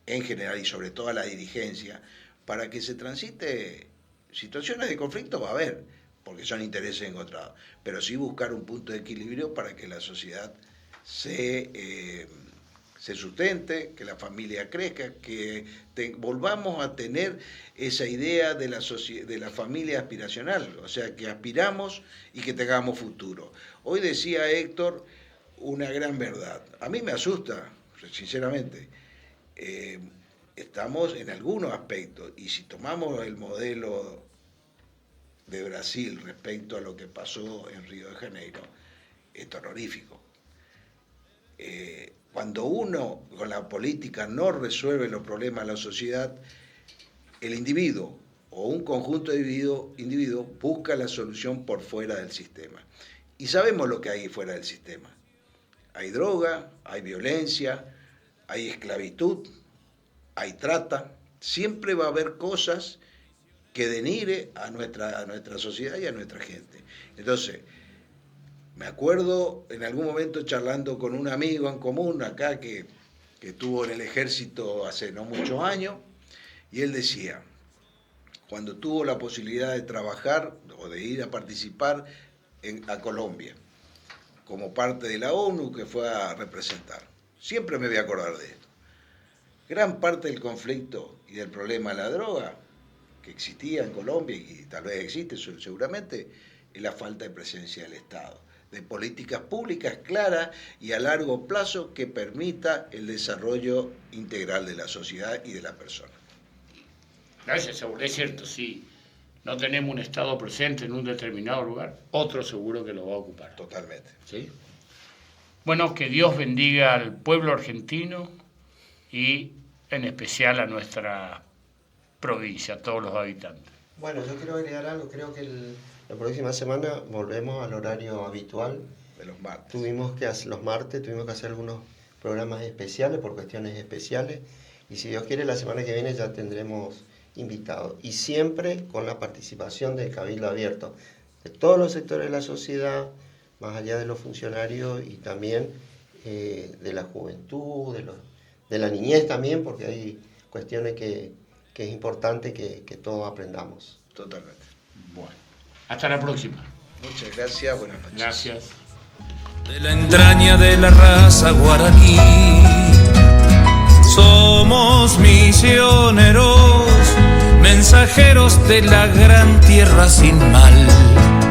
en general y sobre todo a la dirigencia, para que se transite. Situaciones de conflicto va a haber, porque son intereses encontrados, pero sí buscar un punto de equilibrio para que la sociedad se sustente, que la familia crezca, que volvamos a tener esa idea de la familia aspiracional, o sea, que aspiramos y que tengamos futuro. Hoy decía Héctor una gran verdad. A mí me asusta, sinceramente. Estamos en algunos aspectos, y si tomamos el modelo de Brasil respecto a lo que pasó en Río de Janeiro, es terrorífico. Cuando uno con la política no resuelve los problemas de la sociedad, el individuo o un conjunto de individuos busca la solución por fuera del sistema. Y sabemos lo que hay fuera del sistema. Hay droga, hay violencia, hay esclavitud, hay trata. Siempre va a haber cosas que denigre a nuestra sociedad y a nuestra gente. Entonces, me acuerdo en algún momento charlando con un amigo en común acá que estuvo en el ejército hace no muchos años, y él decía, cuando tuvo la posibilidad de trabajar o de ir a participar a Colombia, como parte de la ONU que fue a representar, siempre me voy a acordar de esto. Gran parte del conflicto y del problema de la droga que existía en Colombia, y tal vez existe seguramente, es la falta de presencia del Estado, de políticas públicas claras y a largo plazo que permita el desarrollo integral de la sociedad y de la persona. Gracias, seguro. Es cierto, si no tenemos un Estado presente en un determinado lugar, otro seguro que lo va a ocupar. Totalmente. ¿Sí? Bueno, que Dios bendiga al pueblo argentino y en especial a nuestra provincia, a todos los habitantes. Bueno, yo quiero agregar algo. Creo que la próxima semana volvemos al horario habitual. De los martes. Los martes tuvimos que hacer algunos programas especiales por cuestiones especiales. Y si Dios quiere, la semana que viene ya tendremos invitados. Y siempre con la participación del Cabildo Abierto, de todos los sectores de la sociedad, más allá de los funcionarios y también de la juventud, de la niñez también, porque hay cuestiones que es importante que todos aprendamos. Totalmente. Bueno, hasta la próxima. Muchas gracias, buenas noches. Gracias. De la entraña de la raza guaraní, somos misioneros, mensajeros de la gran tierra sin mal.